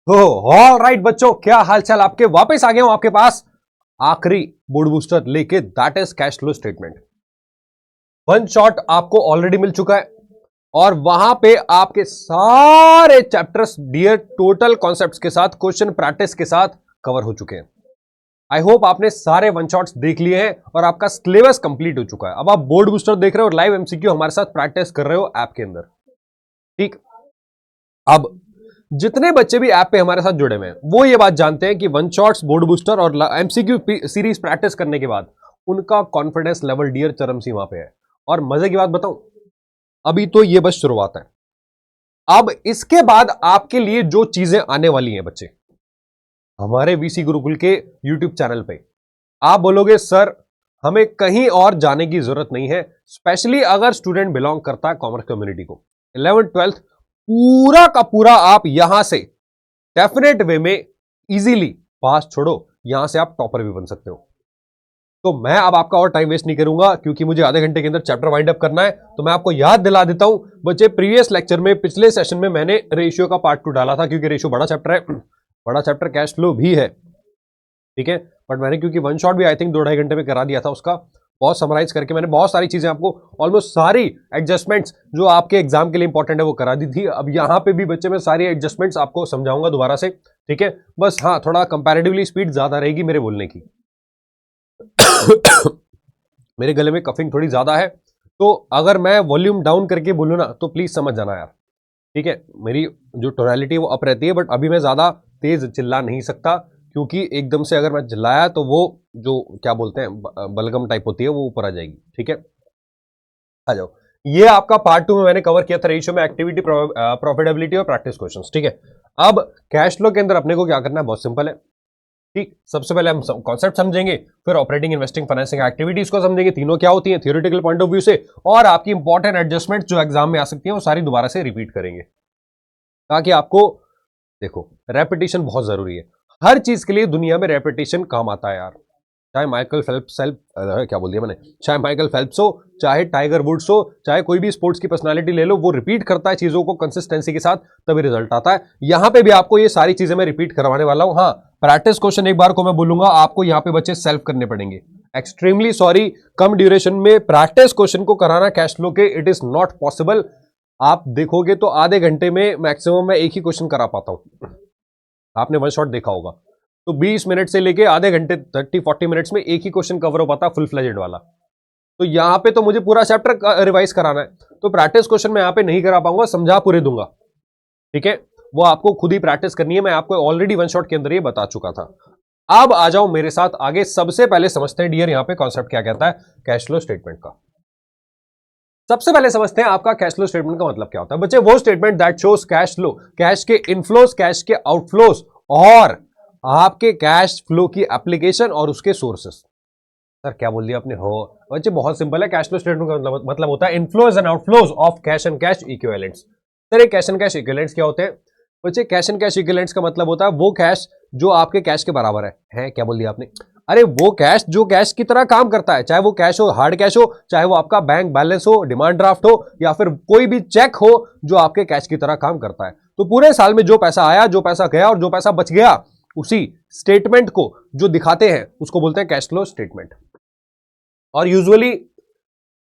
तो all right बच्चों, क्या हालचाल आपके। वापस आ गया हूं आपके पास आखिरी बोर्ड बूस्टर लेके, that is cash flow statement. One shot आपको ऑलरेडी मिल चुका है और वहां पे आपके सारे चैप्टर्स डियर टोटल कॉन्सेप्ट्स के साथ, क्वेश्चन प्रैक्टिस के साथ कवर हो चुके हैं। आई होप आपने सारे वन शॉट्स देख लिए हैं और आपका सिलेबस कंप्लीट हो चुका है। अब आप बोर्ड बूस्टर देख रहे हो और लाइव एमसीक्यू हमारे साथ प्रैक्टिस कर रहे हो ऐप के अंदर। ठीक, अब जितने बच्चे भी ऐप पे हमारे साथ जुड़े हुए हैं वो ये बात जानते हैं कि वन शॉट्स, बोर्ड बूस्टर और एमसीक्यू सीरीज प्रैक्टिस करने के बाद उनका कॉन्फिडेंस लेवल डियर चरम सीमा पे है। और मजे की बात बताऊं, अभी तो ये बस शुरुआत है। अब इसके बाद आपके लिए जो चीजें आने वाली हैं बच्चे, हमारे वीसी गुरुकुल के यूट्यूब चैनल पे आप बोलोगे सर हमें कहीं और जाने की जरूरत नहीं है, स्पेशली अगर स्टूडेंट बिलोंग करता है कॉमर्स कम्युनिटी को। 11th 12th पूरा का पूरा आप यहां से डेफिनेट वे में इजीली पास, छोड़ो यहां से आप टॉपर भी बन सकते हो। तो मैं अब आपका और टाइम वेस्ट नहीं करूंगा क्योंकि मुझे आधे घंटे के अंदर चैप्टर वाइंड अप करना है। तो मैं आपको याद दिला देता हूं बच्चे, प्रीवियस लेक्चर में, पिछले सेशन में मैंने रेशियो का पार्ट 2 डाला था क्योंकि रेशियो बड़ा चैप्टर है, बड़ा चैप्टर कैश फ्लो भी है, ठीक है। बट मैंने क्योंकि वन शॉट भी आई थिंक 2-2.5 घंटे में करा दिया था, उसका बहुत समराइज करके मैंने बहुत सारी चीजें आपको, ऑलमोस्ट सारी एडजस्टमेंट्स जो आपके एग्जाम के लिए इंपॉर्टेंट है वो करा दी थी। अब यहां पे भी बच्चे में सारी एडजस्टमेंट्स आपको समझाऊंगा दोबारा से, ठीक है। बस हाँ, थोड़ा कंपैरेटिवली स्पीड ज्यादा रहेगी मेरे बोलने की। मेरे गले में कफिंग थोड़ी ज्यादा है, तो अगर मैं वॉल्यूम डाउन करके बोलूं ना तो प्लीज समझ जाना यार, ठीक है। मेरी जो टोनैलिटी है वो अप रहती है, बट अभी मैं ज्यादा तेज चिल्ला नहीं सकता क्योंकि एकदम से अगर मैं चिल्लाया तो वो जो क्या बोलते हैं बलगम टाइप होती है वो ऊपर आ जाएगी, ठीक है। आ जाओ, ये आपका पार्ट 2 में मैंने कवर किया था रेशियो में एक्टिविटी, प्रॉफिटेबिलिटी और प्रैक्टिस क्वेश्चंस, ठीक है। अब कैश फ्लो के अंदर अपने को क्या करना है, बहुत सिंपल है। ठीक, सबसे पहले हम कॉन्सेप्ट समझेंगे, फिर ऑपरेटिंग, इन्वेस्टिंग, फाइनेंसिंग एक्टिविटीज को समझेंगे, तीनों क्या होती हैं थियोरेटिकल पॉइंट ऑफ व्यू से, और आपकी इंपॉर्टेंट एडजस्टमेंट जो एग्जाम में आ सकती है वो सारी दोबारा से रिपीट करेंगे, ताकि आपको, देखो रेपिटेशन बहुत जरूरी है हर चीज के लिए। दुनिया में रेपिटेशन काम आता है यार, चाहे माइकल फेल्प्स क्या बोल दिया मैंने, चाहे माइकल फेल्प्स हो, चाहे टाइगर वुड्स हो, चाहे कोई भी स्पोर्ट्स की पर्सनालिटी ले लो, वो रिपीट करता है चीजों को कंसिस्टेंसी के साथ, तभी रिजल्ट आता है। यहां पे भी आपको ये सारी चीजें मैं रिपीट करवाने वाला हूं। हाँ, प्रैक्टिस क्वेश्चन एक बार को मैं बोलूंगा आपको यहाँ पे बच्चे सेल्फ करने पड़ेंगे। एक्सट्रीमली सॉरी, कम ड्यूरेशन में प्रैक्टिस क्वेश्चन को कराना कैश फ्लो के, इट इज नॉट पॉसिबल। आप देखोगे तो आधे घंटे में मैक्सिमम मैं एक ही क्वेश्चन करा पाता हूं। आपने वन शॉट देखा होगा तो 20 मिनट से लेके आधे घंटे 30-40 मिनट्स में एक ही क्वेश्चन कवर हो पाता फुल फ्लेजेड वाला। तो यहां पे तो मुझे पूरा चैप्टर रिवाइज कराना है, तो प्रैक्टिस क्वेश्चन मैं यहां पे नहीं करा पाऊंगा, समझा पूरे दूंगा, ठीक है। वो आपको खुद ही प्रैक्टिस करनी है, मैं आपको ऑलरेडी वन शॉट के अंदर ये बता चुका था। अब आ जाओ मेरे साथ आगे। सबसे पहले समझते हैं डियर यहां पे कॉन्सेप्ट क्या कहता है कैश फ्लो स्टेटमेंट का। सबसे पहले समझते हैं आपका कैश फ्लो स्टेटमेंट का मतलब क्या होता है बच्चे। वो statement that shows cash flow, cash के इनफ्लोस, कैश के आउटफ्लोस और आपके कैश फ्लो की एप्लीकेशन और उसके सोर्सेस। सर क्या बोल दिया आपने, हो बच्चे बहुत सिंपल है। कैश फ्लो स्टेटमेंट का मतलब होता है inflows and outflows of cash and cash equivalents. Sir ये कैश एंड कैश इक्विवेलेंट्स क्या होते हैं बच्चे? कैश एंड कैश इक्विवेलेंट्स का मतलब होता है वो कैश जो आपके कैश के बराबर है क्या बोल दिया आपने? अरे वो कैश जो कैश की तरह काम करता है, चाहे वो कैश हो, हार्ड कैश हो, चाहे वो आपका बैंक बैलेंस हो, डिमांड ड्राफ्ट हो, या फिर कोई भी चेक हो जो आपके कैश की तरह काम करता है। तो पूरे साल में जो पैसा आया, जो पैसा गया और जो पैसा बच गया, उसी स्टेटमेंट को जो दिखाते हैं उसको बोलते हैं कैश फ्लो स्टेटमेंट। और यूजुअली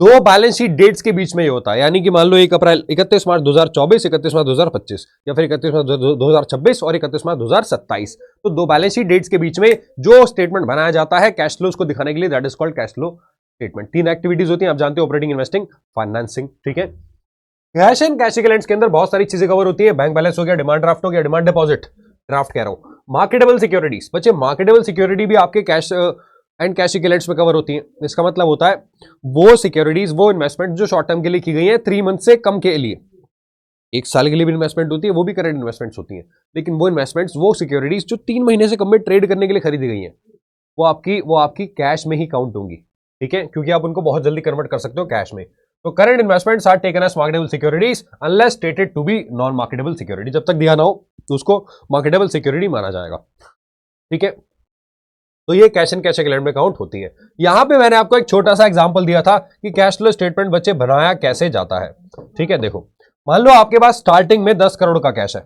दो बैलेंस शीट डेट्स के बीच में ये होता है, यानी कि मान लो 31 मार्च 2024, 31 मार्च 2025, या फिर 31 मार्च 2026 और 31 मार्च 2027। तो दो बैलेंस शीट डेट्स के बीच में जो स्टेटमेंट बनाया जाता है कैश फ्लोज को दिखाने के लिए, that is called cash flow statement. 3 activities होती हैं, आप जानते हो, ऑपरेटिंग, इन्वेस्टिंग, फाइनेंसिंग, ठीक है। कैश एंड कैश इक्विवेलेंट्स के अंदर बहुत सारी चीजें कवर होती है। बैंक बैलेंस हो गया, डिमांड ड्राफ्ट हो गया, डिमांड डिपॉजिट, ड्राफ्ट कह रहा हूं, मार्केटेबल सिक्योरिटीज। बच्चे मार्केटेबल सिक्योरिटी भी आपके कैश एंड कैश इक्विवेलेंट्स में कवर होती है। इसका मतलब होता है वो सिक्योरिटीज, वो इन्वेस्टमेंट जो शॉर्ट टर्म के लिए की गई है, 3 मंथ से कम के लिए, 1 साल के लिए भी इन्वेस्टमेंट होती है, वो भी करंट इन्वेस्टमेंट्स होती हैं। लेकिन वो इन्वेस्टमेंट्स, वो सिक्योरिटीज जो 3 महीने से कम में ट्रेड करने के लिए खरीदी गई हैं, वो आपकी कैश में ही काउंट होंगी, ठीक है, क्योंकि आप उनको बहुत जल्दी कन्वर्ट कर सकते हो कैश में। तो current investments are taken as marketable securities unless stated to be non marketable security. जब तक दिया ना हो तो उसको मार्केटेबल सिक्योरिटी माना जाएगा, ठीक है। तो ये कैश एंड कैश इक्विवेलेंट में काउंट होती है। यहां पे मैंने आपको एक छोटा सा एग्जांपल दिया था कि कैश फ्लो स्टेटमेंट बच्चे बनाया कैसे जाता है, ठीक है। देखो मान लो आपके पास स्टार्टिंग में 10 करोड़ का कैश है,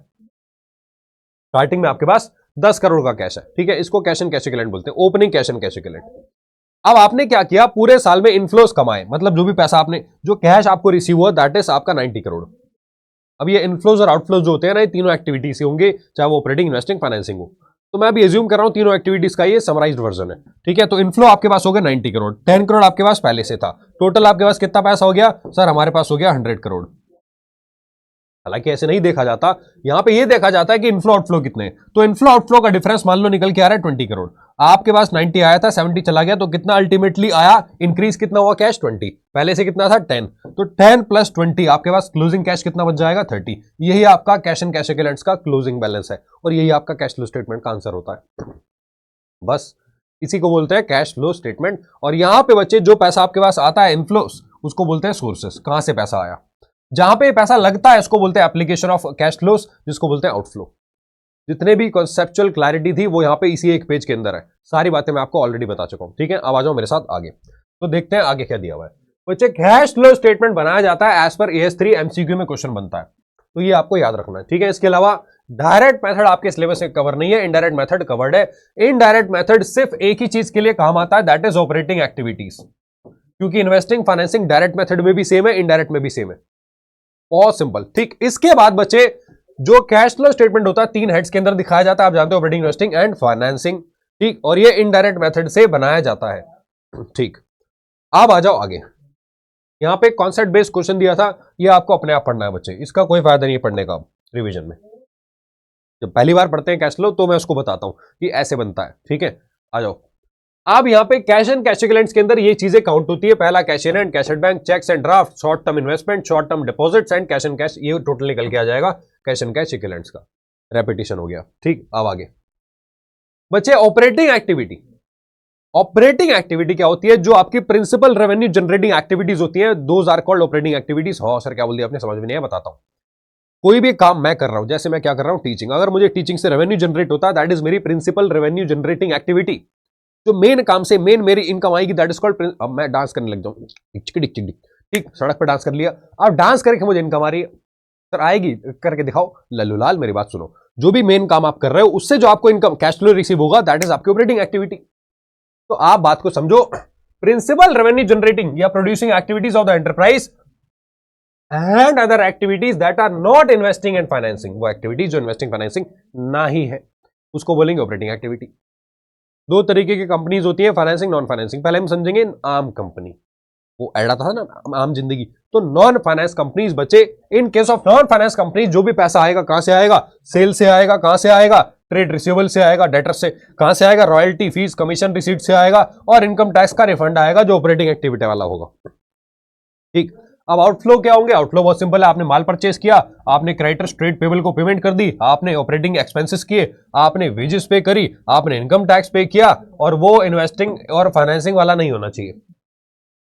स्टार्टिंग में आपके पास 10 करोड़ का कैश है, ठीक है, इसको कैश एंड कैश इक्विवेलेंट बोलते हैं, opening cash and cash equivalent. अब आपने क्या किया, पूरे साल में इनफ्लोस कमाए, मतलब जो भी पैसा आपने, जो कैश आपको रिसीव हुआ दैट इज आपका 90 करोड़। अब ये इनफ्लोज और आउटफ्लोज जो होते हैं ना, ये तीनों एक्टिविटी से होंगे, चाहे वो ऑपरेटिंग, इन्वेस्टिंग, फाइनेंसिंग हो। तो मैं अभी एज्यूम कर रहा हूं तीनों एक्टिविटीज का ये समराइज्ड वर्जन है, ठीक है। तो इनफ्लो आपके पास हो गया 90 करोड़, 10 करोड़ आपके पास पहले से था, टोटल आपके पास कितना पैसा हो गया सर, हमारे पास हो गया 100 करोड़। हालांकि ऐसे नहीं देखा जाता, यहां पे ये देखा जाता है कि इनफ्लो आउटफ्लो कितने, तो इनफ्लो आउटफ्लो का डिफरेंस मान लो निकल के आ रहा है 20 करोड़। आपके पास 90 आया था, 70 चला गया, तो कितना अल्टीमेटली आया, इंक्रीज कितना हुआ कैश 20, पहले से कितना था 10, तो 10 प्लस 20 आपके पास क्लोजिंग कैश कितना बच जाएगा 30। यही आपका कैश एंड कैश इक्विवेलेंट्स का क्लोजिंग बैलेंस है, और यही आपका कैश फ्लो स्टेटमेंट का आंसर होता है। बस इसी को बोलते हैं कैश फ्लो स्टेटमेंट। और यहां पे बच्चे जो पैसा आपके पास आता है इनफ्लोस, उसको बोलते हैं सोर्सेस, कहां से पैसा आया। जहां पे पैसा लगता है उसको बोलते हैं एप्लीकेशन ऑफ कैश फ्लोस, जिसको बोलते हैं आउटफ्लो। जितने भी कॉन्सेप्चुअल क्लैरिटी थी वो यहां पे इसी एक पेज के अंदर है, सारी बातें मैं आपको ऑलरेडी बता चुका हूं, ठीक है। अब आ जाओ मेरे साथ आगे, तो देखते हैं आगे क्या दिया हुआ है। बच्चे कैश फ्लो स्टेटमेंट बनाया जाता है एज पर AS3 MCQ में क्वेश्चन बनता है, तो ये आपको याद रखना है, ठीक है। इसके अलावा डायरेक्ट मेथड आपके सिलेबस में कवर नहीं है, इनडायरेक्ट मेथड कवर्ड है। इनडायरेक्ट मेथड सिर्फ एक ही चीज के लिए काम आता है, दैट इज ऑपरेटिंग एक्टिविटीज, क्योंकि इन्वेस्टिंग, फाइनेंसिंग डायरेक्ट मेथड में भी सेम है, इनडायरेक्ट में भी सेम है, बहुत सिंपल, ठीक। इसके बाद बच्चे जो कैश फ्लो स्टेटमेंट होता है 3 हेड्स के अंदर दिखाया जाता है, आप जानते हो, ऑपरेटिंग, इन्वेस्टिंग एंड फाइनेंसिंग, ठीक। और ये इनडायरेक्ट मेथड से बनाया जाता है, ठीक। अब आ जाओ आगे, यहां पे कॉन्सेप्ट बेस्ड क्वेश्चन दिया था, ये आपको अपने आप पढ़ना है बच्चे, इसका कोई फायदा नहीं है पढ़ने का रिवीजन में। जब पहली बार पढ़ते हैं कैश फ्लो तो मैं उसको बताता हूं कि ऐसे बनता है, ठीक है। आ जाओ, अब यहां पे कैश एंड कैश इक्विवेलेंट्स के अंदर ये चीजें काउंट होती है, पहला cash in hand, cash at bank, cheques and draft, short term investment, short term deposits and cash and cash, ये टोटल निकल के आ जाएगा कैश एंड कैश इक्विवेलेंट्स का। रेपिटेशन हो गया, ठीक। अब आगे बच्चे ऑपरेटिंग एक्टिविटी। ऑपरेटिंग एक्टिविटी क्या होती है, जो आपकी प्रिंसिपल रेवेन्यू जनरेटिंग एक्टिविटीज होती है, those are called operating activities. हो सर क्या बोल दिया आपने, समझ में नहीं है, बताता हूं। कोई भी काम मैं कर रहा हूं, जैसे मैं क्या कर रहा हूं, टीचिंग, अगर मुझे टीचिंग से रेवेन्यू जनरेट होता है दैट इज मेरी प्रिंसिपल रेवेन्यू जनरेटिंग एक्टिविटी। जो मेन काम से मेन मेरी इनकम आएगी दैट इज कॉल्ड, अब मैं डांस करने लग जाऊं, ठीक, सड़क पर डांस कर लिया, अब डांस करके मुझे इनकम आ रही है, सर आएगी, करके दिखाओ। लल्लूलाल मेरी बात सुनो, जो भी मेन काम आप कर रहे हो उससे जो आपको इनकम कैश फ्लो रिसीव होगा दैट इज आपकी ऑपरेटिंग एक्टिविटी। तो आप बात को समझो, प्रिंसिपल रेवेन्यू जनरेटिंग या producing activities of the enterprise and other activities that are not investing and financing, वो एक्टिविटीज जो इन्वेस्टिंग फाइनेंसिंग ना ही है उसको बोलेंगे ऑपरेटिंग एक्टिविटी। दो तरीके की कंपनीज होती है, फाइनेंसिंग, नॉन फाइनेंसिंग। पहले हम समझेंगे आम कंपनी, वो ऐड आता था ना आम जिंदगी, तो नॉन फाइनेंस कंपनीज बचे। In case of non finance companies जो भी पैसा आएगा कहां से आएगा, सेल से आएगा, कहां से आएगा, ट्रेड रिसीवेबल से आएगा, डेटर से, कहां से आएगा, रॉयल्टी, फीस, कमीशन रिसीट से आएगा, और इनकम टैक्स का रिफंड आएगा जो ऑपरेटिंग एक्टिविटी वाला होगा, ठीक। अब आउटफ्लो क्या होंगे, आउटफ्लो बहुत सिंपल है, आपने माल परचेस किया, आपने क्रेडिटर्स ट्रेड पेबल को पेमेंट कर दी, आपने ऑपरेटिंग एक्सपेंसेस किए, आपने वेजेस पे करी, आपने इनकम टैक्स पे किया, और वो इन्वेस्टिंग और फाइनेंसिंग वाला नहीं होना चाहिए।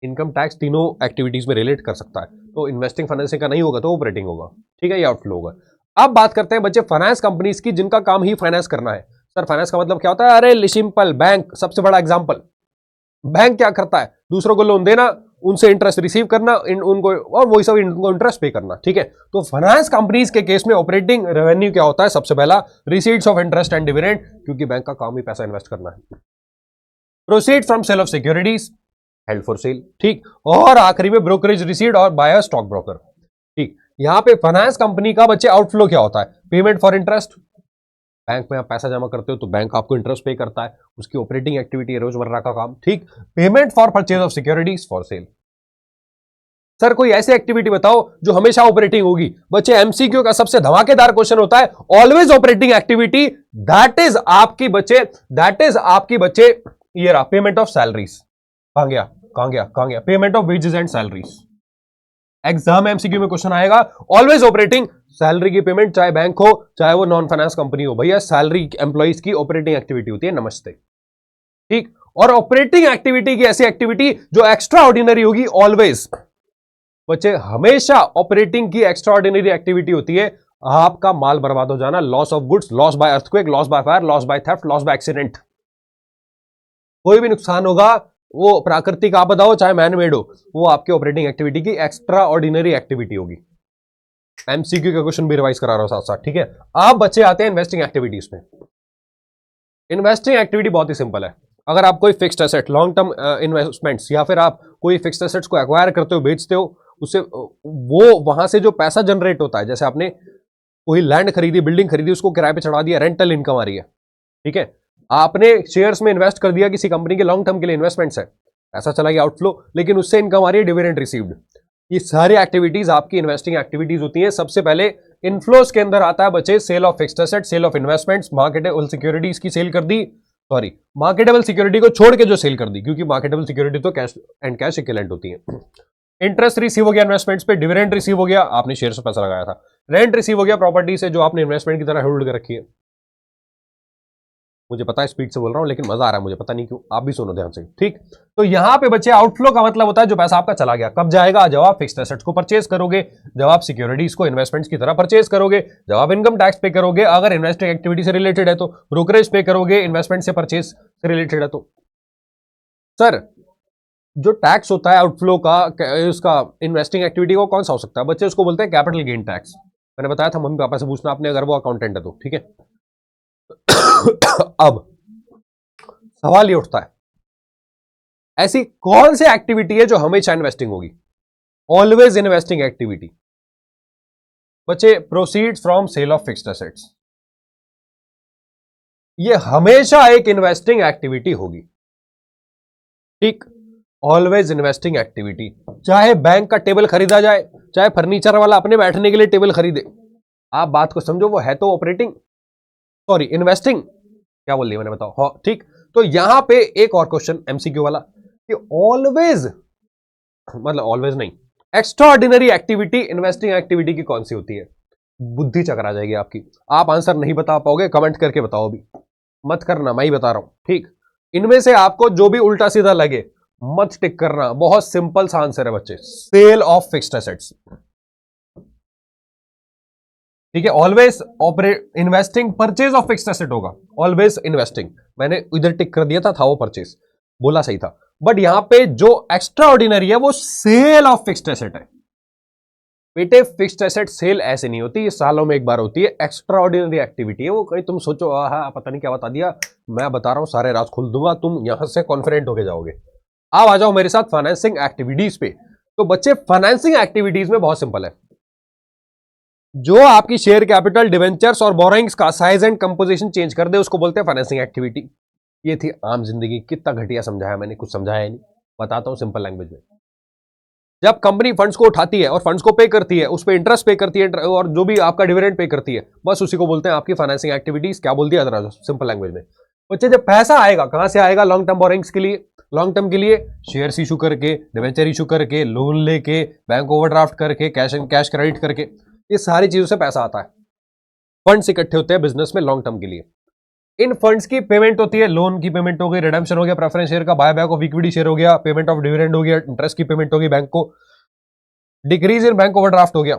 इनकम टैक्स तीनों एक्टिविटीज में रिलेट कर सकता है, तो इन्वेस्टिंग फाइनेंसिंग का नहीं होगा तो ऑपरेटिंग होगा, ठीक है, ये आउटफ्लो होगा। अब बात करते हैं बच्चे फाइनेंस कंपनीज की, जिनका काम ही फाइनेंस करना है। सर फाइनेंस का मतलब क्या होता है, अरे सिंपल, बैंक सबसे बड़ा एग्जांपल। बैंक क्या करता है, दूसरों को लोन देना, उनसे इंटरेस्ट रिसीव करना, उनको, और वही सब इनको इंटरेस्ट पे करना, ठीक है। तो फाइनेंस कंपनीज के केस में ऑपरेटिंग रेवेन्यू क्या होता है, सबसे पहला receipts of interest and dividend, क्योंकि बैंक का काम ही पैसा इन्वेस्ट करना है। Proceed from sale of securities held for sale, ठीक। और आखिरी में ब्रोकरेज रिसीट और बाय स्टॉक ब्रोकर, ठीक। यहां पे फाइनेंस कंपनी का बच्चे आउटफ्लो क्या होता है, पेमेंट फॉर इंटरेस्ट, बैंक में आप पैसा जमा करते हो तो बैंक आपको इंटरेस्ट पे करता है, उसकी ऑपरेटिंग एक्टिविटी है, रोजमर्रा का काम, ठीक। Payment for purchase of securities for sale. Sir कोई ऐसी एक्टिविटी बताओ जो हमेशा ऑपरेटिंग होगी, बच्चे एमसीक्यू का सबसे धमाकेदार क्वेश्चन होता है, always operating activity, that is आपकी बच्चे ये रहा, पेमेंट ऑफ सैलरीज। कहां गया, payment of wages and salaries. Exam MCQ में क्वेश्चन आएगा, ऑलवेज ऑपरेटिंग, सैलरी की पेमेंट, चाहे बैंक हो चाहे वो नॉन फाइनेंस कंपनी हो, भैया सैलरी एम्प्लॉइज की ऑपरेटिंग एक्टिविटी होती है, नमस्ते, ठीक। और ऑपरेटिंग एक्टिविटी की ऐसी एक्टिविटी जो एक्स्ट्रा ऑर्डिनरी होगी, ऑलवेज बच्चे हमेशा ऑपरेटिंग की एक्स्ट्रा ऑर्डिनरी एक्टिविटी होती है आपका माल बर्बाद हो जाना, loss of goods, loss by earthquake, loss by fire, loss by theft, loss by accident, कोई भी नुकसान होगा, वो प्राकृतिक आपदा हो चाहे मैन मेड हो, वो आपके ऑपरेटिंग एक्टिविटी की एक्स्ट्रा ऑर्डिनरी एक्टिविटी होगी। एमसीक्यू का क्वेश्चन भी रिवाइज करा रहा हूं साथ साथ, ठीक है। आप बच्चे आते हैं इन्वेस्टिंग एक्टिविटीज में। इन्वेस्टिंग एक्टिविटी बहुत ही सिंपल है। अगर आप कोई fixed asset, long term investments, या फिर आप कोई फिक्स्ड एसेट्स को एक्वायर करते हो, बेचते हो, उससे वो वहां से जो पैसा जनरेट होता है, जैसे आपने कोई लैंड खरीदी, बिल्डिंग खरीदी, उसको किराए पे चढ़ा दिया, रेंटल इनकम आ रही है, ठीक है। आपने शेयर्स में इन्वेस्ट कर दिया किसी कंपनी के, लॉन्ग टर्म के लिए इन्वेस्टमेंट्स है, पैसा चला गया आउटफ्लो, लेकिन उससे इनकम आ रही है, डिविडेंड रिसीव्ड। ये सारी एक्टिविटीज आपकी इन्वेस्टिंग एक्टिविटीज होती है। सबसे पहले इनफ्लोस के अंदर आता है बच्चे sale of fixed asset, sale of investments, marketable securities की सेल कर दी, सॉरी मार्केटेबल सिक्योरिटी को छोड़ के जो सेल कर दी, क्योंकि मार्केटेबल सिक्योरिटी तो कैश एंड कैश इक्विवेलेंट होती है। इंटरेस्ट रिसीव हो गया इन्वेस्टमेंट्स पे, डिविडेंड रिसीव हो गया, आपने शेयर से पैसा लगाया था, रेंट रिसीव हो गया प्रॉपर्टी से जो आपने इन्वेस्टमेंट की तरह होल्ड कर रखी है। मुझे पता है स्पीड से बोल रहा हूं, लेकिन मजा आ रहा है मुझे, पता नहीं क्यों, आप भी सुनो ध्यान से, ठीक। तो यहां पे बच्चे आउटफ्लो का मतलब होता है जो पैसा आपका चला गया, कब जाएगा, जब आप फिक्स्ड एसेट्स को परचेज करोगे, जब आप सिक्योरिटीज को इन्वेस्टमेंट्स की तरह परचेज करोगे, जब आप इनकम टैक्स पे करोगे, अगर इन्वेस्टिंग एक्टिविटी से रिलेटेड है तो ब्रोकरेज पे करोगे, इन्वेस्टमेंट से परचेज से रिलेटेड है तो। सर जो टैक्स होता है आउटफ्लो का, उसका इन्वेस्टिंग एक्टिविटी को कौन सा हो सकता है बच्चे, उसको बोलते हैं कैपिटल गेन टैक्स। मैंने बताया था मम्मी पापा से पूछना आपने, अगर वो अकाउंटेंट है तो, ठीक है। अब सवाल ये उठता है, ऐसी कौन सी एक्टिविटी है जो हमेशा इन्वेस्टिंग होगी, ऑलवेज इन्वेस्टिंग एक्टिविटी। बच्चे proceeds from sale of fixed assets, ये हमेशा एक इन्वेस्टिंग एक्टिविटी होगी, ठीक। ऑलवेज इन्वेस्टिंग एक्टिविटी, चाहे बैंक का टेबल खरीदा जाए, चाहे फर्नीचर वाला अपने बैठने के लिए टेबल खरीदे, आप बात को समझो, वो है तो ऑपरेटिंग, सॉरी इन्वेस्टिंग, क्या बोल लिया मैंने, बताओ, ठीक। तो यहां पे एक और क्वेश्चन एमसीक्यू वाला कि ऑलवेज, मतलब ऑलवेज नहीं, extra ordinary activity investing activity की कौन सी होती है। बुद्धि चकरा जाएगी आपकी, आप आंसर नहीं बता पाओगे, कमेंट करके बताओ, अभी मत करना, मैं ही बता रहा हूं, ठीक। इनमें से आपको जो भी उल्टा सीधा लगे मत टिक करना, बहुत सिंपल सा आंसर है बच्चे, सेल ऑफ फिक्स्ड एसेट्स, ठीक है। Always operate investing, purchase of fixed asset होगा, ऑलवेज इन्वेस्टिंग, मैंने इधर टिक कर दिया था वो परचेज, बोला सही था, बट यहां पे जो एक्स्ट्रा ऑर्डिनरी है वो सेल ऑफ फिक्स्ड एसेट है। बेटे फिक्स्ड एसेट सेल ऐसे नहीं होती, ये सालों में एक बार होती है, एक्स्ट्रा ऑर्डिनरी एक्टिविटी है वो। कहीं तुम सोचो हाँ पता नहीं क्या बता दिया, मैं बता रहा हूं सारे राज खोल दूंगा, तुम यहां से कॉन्फिडेंट होके जाओगे। अब आ जाओ मेरे साथ फाइनेंसिंग एक्टिविटीज पे। तो बच्चे फाइनेंसिंग एक्टिविटीज में बहुत सिंपल है, जो आपकी शेयर कैपिटल, डिवेंचर्स और बोरोइंग्स का साइज एंड कंपोजिशन चेंज कर दे उसको बोलते हैं फाइनेंसिंग एक्टिविटी। ये थी आम जिंदगी, कितना घटिया समझाया मैंने, कुछ समझाया नहीं, बताता हूं सिंपल लैंग्वेज में। जब कंपनी फंड्स को उठाती है और फंड्स को पे करती है, उस पर इंटरेस्ट पे करती है और जो भी आपका डिविडेंड पे करती है, बस उसी को बोलते हैं आपकी फाइनेंसिंग एक्टिविटीज। क्या बोल दिया जरा सिंपल लैंग्वेज में बच्चे। जब पैसा आएगा कहां से आएगा, लॉन्ग टर्म बोरिंग्स के लिए, लॉन्ग टर्म के लिए शेयर्स इशू करके, डिवेंचर इशू करके, लोन लेके, बैंक ओवरड्राफ्ट करके, कैश एंड कैश क्रेडिट करके, ये सारी चीजों से पैसा आता है। फंड्स इकट्ठे होते हैं बिजनेस में लॉन्ग टर्म के लिए। इन फंड्स की पेमेंट होती है, लोन की पेमेंट हो गई, रिडेम्पशन हो गया प्रेफरेंस शेयर का, bye back of equity share हो गया, पेमेंट ऑफ डिविडेंड हो गया, इंटरेस्ट की पेमेंट हो गई बैंक को, डिक्रीज इन बैंक ओवरड्राफ्ट हो गया,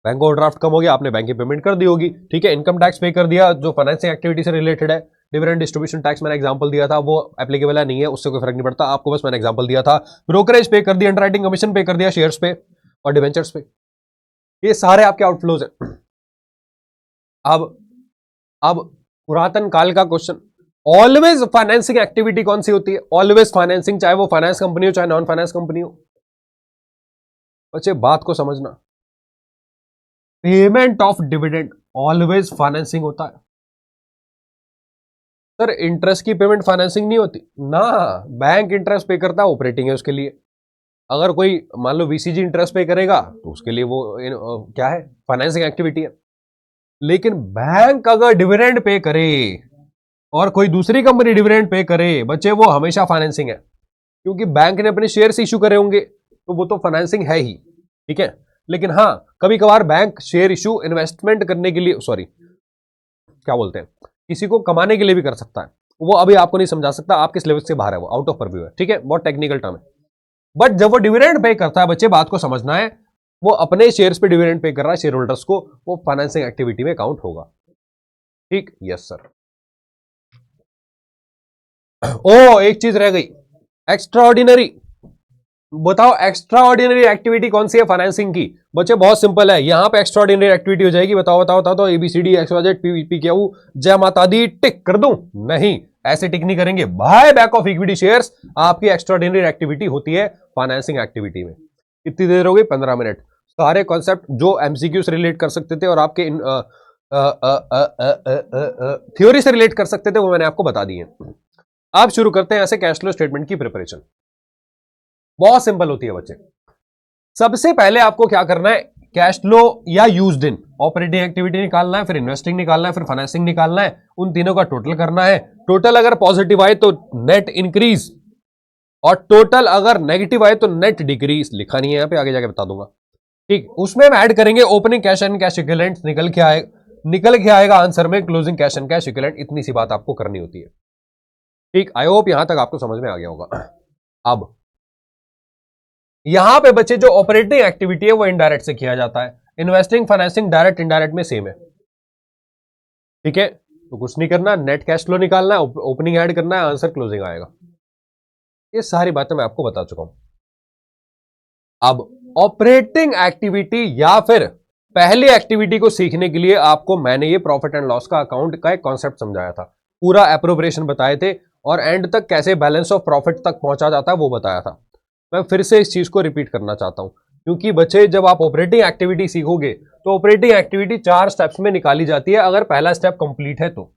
बैंक ओवरड्राफ्ट कम हो गया, आपने बैंक की पेमेंट कर दी होगी, ठीक है। इनकम टैक्स पे कर दिया जो फाइनेंसिंग एक्टिविटी से रिलेटेड है, डिविडेंड डिस्ट्रीब्यूशन टैक्स मैंने एग्जांपल दिया था, वो एप्लीकेबल है नहीं है उससे कोई फर्क नहीं पड़ता आपको, बस मैंने एग्जांपल दिया था। ब्रोकरेज पे कर दिया, अंडरराइटिंग कमीशन पे कर दिया, शेयर्स पे और डिवेंचर्स पे, ये सारे आपके आउटफ्लोज हैं। अब पुरातन काल का क्वेश्चन, ऑलवेज फाइनेंसिंग एक्टिविटी कौन सी होती है, ऑलवेज फाइनेंसिंग, चाहे वो फाइनेंस कंपनी हो चाहे नॉन फाइनेंस कंपनी हो। बच्चे बात को समझना, payment of dividend always financing होता है। सर इंटरेस्ट की पेमेंट फाइनेंसिंग नहीं होती ना, बैंक इंटरेस्ट पे करता है, ऑपरेटिंग है उसके लिए। अगर कोई मान लो वीसीजी इंटरेस्ट पे करेगा तो उसके लिए वो क्या है, फाइनेंसिंग एक्टिविटी है। लेकिन बैंक अगर डिविडेंड पे करे और कोई दूसरी कंपनी डिविडेंड पे करे बच्चे, वो हमेशा फाइनेंसिंग है, क्योंकि बैंक ने अपने शेयर्स इशू करे होंगे तो वो तो फाइनेंसिंग है ही, ठीक है। लेकिन हाँ कभी कभार बैंक शेयर इशू इन्वेस्टमेंट करने के लिए, सॉरी क्या बोलते हैं, किसी को कमाने के लिए भी कर सकता है, वो अभी आपको नहीं समझा सकता, आपके सिलेबस से बाहर है, वो आउट ऑफ परव्यू है, ठीक है, बहुत टेक्निकल टर्म है। बट जब वो डिविडेंड पे करता है बच्चे, बात को समझना है, वो अपने शेयर्स पे डिविडेंड पे कर रहा है शेयर होल्डर्स को, वो फाइनेंसिंग एक्टिविटी में काउंट होगा, ठीक। Yes sir. ओ एक चीज रह गई, एक्स्ट्रा ऑर्डिनरी, बताओ एक्स्ट्रा ऑर्डिनरी एक्टिविटी कौन सी है फाइनेंसिंग की? बच्चे बहुत सिंपल है, यहां पे एक्स्ट्रा ऑर्डिनरी एक्टिविटी हो जाएगी। बताओ बताओ बताओ तो एबीसीडी एक्सवाइजेड पीक्यू जय माता दी टिक कर दूं? नहीं, ऐसे टिक नहीं करेंगे। Bye back of equity shares आपकी एक्स्ट्रा ऑर्डिनरी एक्टिविटी होती है फाइनेंसिंग एक्टिविटी में। कितनी देर हो गई? 15 मिनट। सारे कॉन्सेप्ट जो एमसीक्यू से रिलेट कर सकते थे और आपके थ्योरी से रिलेट कर सकते थे वो मैंने आपको बता दिए। अब शुरू करते हैं ऐसे कैश फ्लो स्टेटमेंट की प्रिपरेशन। बहुत सिंपल होती है बच्चे। सबसे पहले आपको क्या करना है, कैश फ्लो या यूज्ड इन ऑपरेटिंग एक्टिविटी निकालना है, फिर इन्वेस्टिंग निकालना है, फिर फाइनेंसिंग निकालना है। उन तीनों का टोटल करना है। टोटल अगर पॉजिटिव आए तो नेट इंक्रीज और टोटल अगर नेगेटिव आए तो नेट डिक्रीज। लिखा नहीं है यहां पे, आगे जाके बता दूंगा। ठीक, उसमें हम ऐड करेंगे opening cash and cash equivalent. निकल के आएगा आंसर में closing cash and cash equivalent. इतनी सी बात आपको करनी होती है। ठीक, आई होप यहां तक आपको समझ में आ गया होगा। अब यहां पे बच्चे जो ऑपरेटिंग एक्टिविटी है वो इनडायरेक्ट से किया जाता है। इन्वेस्टिंग फाइनेंसिंग डायरेक्ट इनडायरेक्ट में सेम है। ठीक है, तो कुछ नहीं करना, नेट कैश फ्लो निकालना है, ओपनिंग ऐड करना है, आंसर क्लोजिंग आएगा। ये सारी बातें मैं आपको बता चुका हूं। अब ऑपरेटिंग एक्टिविटी या फिर पहली एक्टिविटी को सीखने के लिए आपको मैंने ये प्रॉफिट एंड लॉस का अकाउंट का एक कॉन्सेप्ट समझाया था, पूरा एप्रोप्रिएशन बताए थे और एंड तक कैसे बैलेंस ऑफ प्रॉफिट तक पहुंचा जाता है वो बताया था। मैं फिर से इस चीज को रिपीट करना चाहता हूं क्योंकि बच्चे जब आप ऑपरेटिंग एक्टिविटी सीखोगे तो ऑपरेटिंग एक्टिविटी 4 स्टेप्स में निकाली जाती है अगर पहला स्टेप कंप्लीट है तो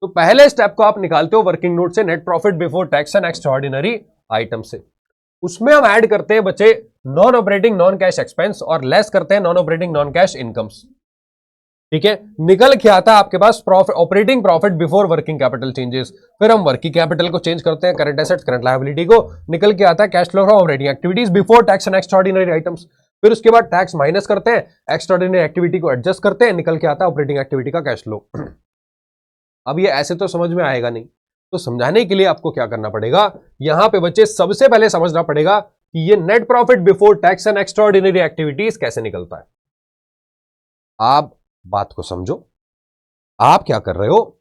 पहले स्टेप को आप निकालते हो वर्किंग नोट से, net profit before tax and extraordinary item से। उसमें हम ऐड करते हैं बच्चे non operating non cash expense और लेस करते हैं non operating non cash incomes. ठीक है, निकल के आता है आपके पास operating profit before working capital changes. फिर हम वर्किंग कैपिटल को चेंज करते हैं, करंट एसेट्स करंट लायबिलिटी को। निकल के आता है cash flow from operating activities before tax and extraordinary items. फिर उसके बाद टैक्स माइनस करते हैं, एक्स्ट्राऑर्डिनरी एक्टिविटी को एडजस्ट करते हैं, निकल के आता है ऑपरेटिंग एक्टिविटी का कैश फ्लो। अब ये ऐसे तो समझ में आएगा नहीं, तो समझाने के लिए आपको क्या करना पड़ेगा, यहां पे बच्चे सबसे पहले समझना पड़ेगा कि ये net profit before tax and extraordinary activities कैसे निकलता है। आप बात को समझो, आप क्या कर रहे हो,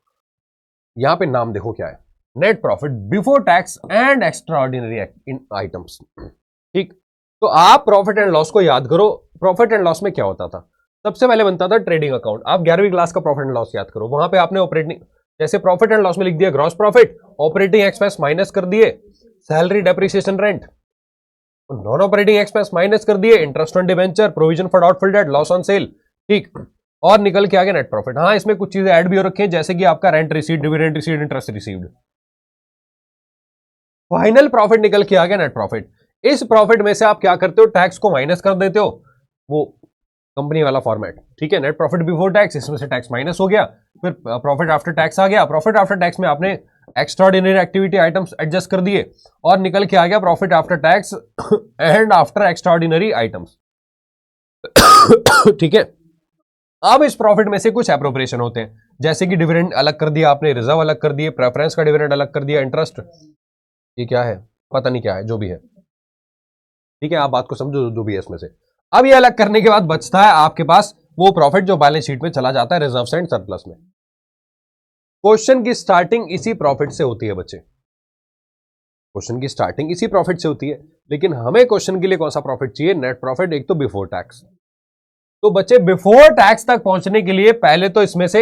यहां पे नाम देखो क्या है, net profit before tax and extraordinary items. ठीक, तो आप प्रॉफिट एंड लॉस को याद करो। प्रॉफिट एंड लॉस में क्या होता था, सबसे पहले बनता था ट्रेडिंग अकाउंट। आप 11वीं क्लास का प्रॉफिट एंड लॉस याद करो, वहां पे आपने ऑपरेटिंग, जैसे प्रॉफिट एंड लॉस में लिख दिया gross profit, operating expense minus कर दिए salary depreciation rent, non operating expense minus कर दिए interest on debenture, provision for doubtful debt, loss on cell. ठीक, और निकल के आ गया नेट प्रॉफिट। हाँ, इसमें कुछ चीजें ऐड भी हो रखी हैं जैसे कि आपका rent received, dividend received, interest received. Final profit निकल के आ गया नेट प्रॉफिट। इस प्रॉफिट में से आप क्या करते हो, टैक्स को माइनस कर देते हो, वो कंपनी वाला फॉर्मेट। ठीक है, नेट प्रॉफिट बिफोर टैक्स, इसमें से टैक्स माइनस हो गया, फिर प्रॉफिट आफ्टर टैक्स आ गया। प्रॉफिट आफ्टर टैक्स में आपने एक्स्ट्राऑर्डिनरी एक्टिविटी आइटम्स एडजस्ट कर दिए और निकल के आ गया profit after tax and after extraordinary items. ठीक है, अब इस प्रॉफिट में से कुछ एप्रोप्रिएशन होते हैं जैसे कि डिविडेंड अलग कर दिया आपने, रिजर्व अलग कर दिए, प्रेफरेंस का डिविडेंड अलग कर दिया, इंटरेस्ट, ये क्या है पता नहीं क्या है, जो भी है। ठीक है, आप बात को समझो, जो भी है इसमें से। अब ये अलग करने के बाद बचता है आपके पास वो प्रॉफिट जो बैलेंस शीट में चला जाता है रिजर्व एंड सरप्लस में। क्वेश्चन की स्टार्टिंग इसी प्रॉफिट से होती है बच्चे, क्वेश्चन की स्टार्टिंग इसी प्रॉफिट से होती है, लेकिन हमें क्वेश्चन के लिए कौन सा प्रॉफिट चाहिए, नेट प्रॉफिट, एक तो बिफोर टैक्स। तो बच्चे बिफोर टैक्स तक पहुंचने के लिए पहले तो इसमें से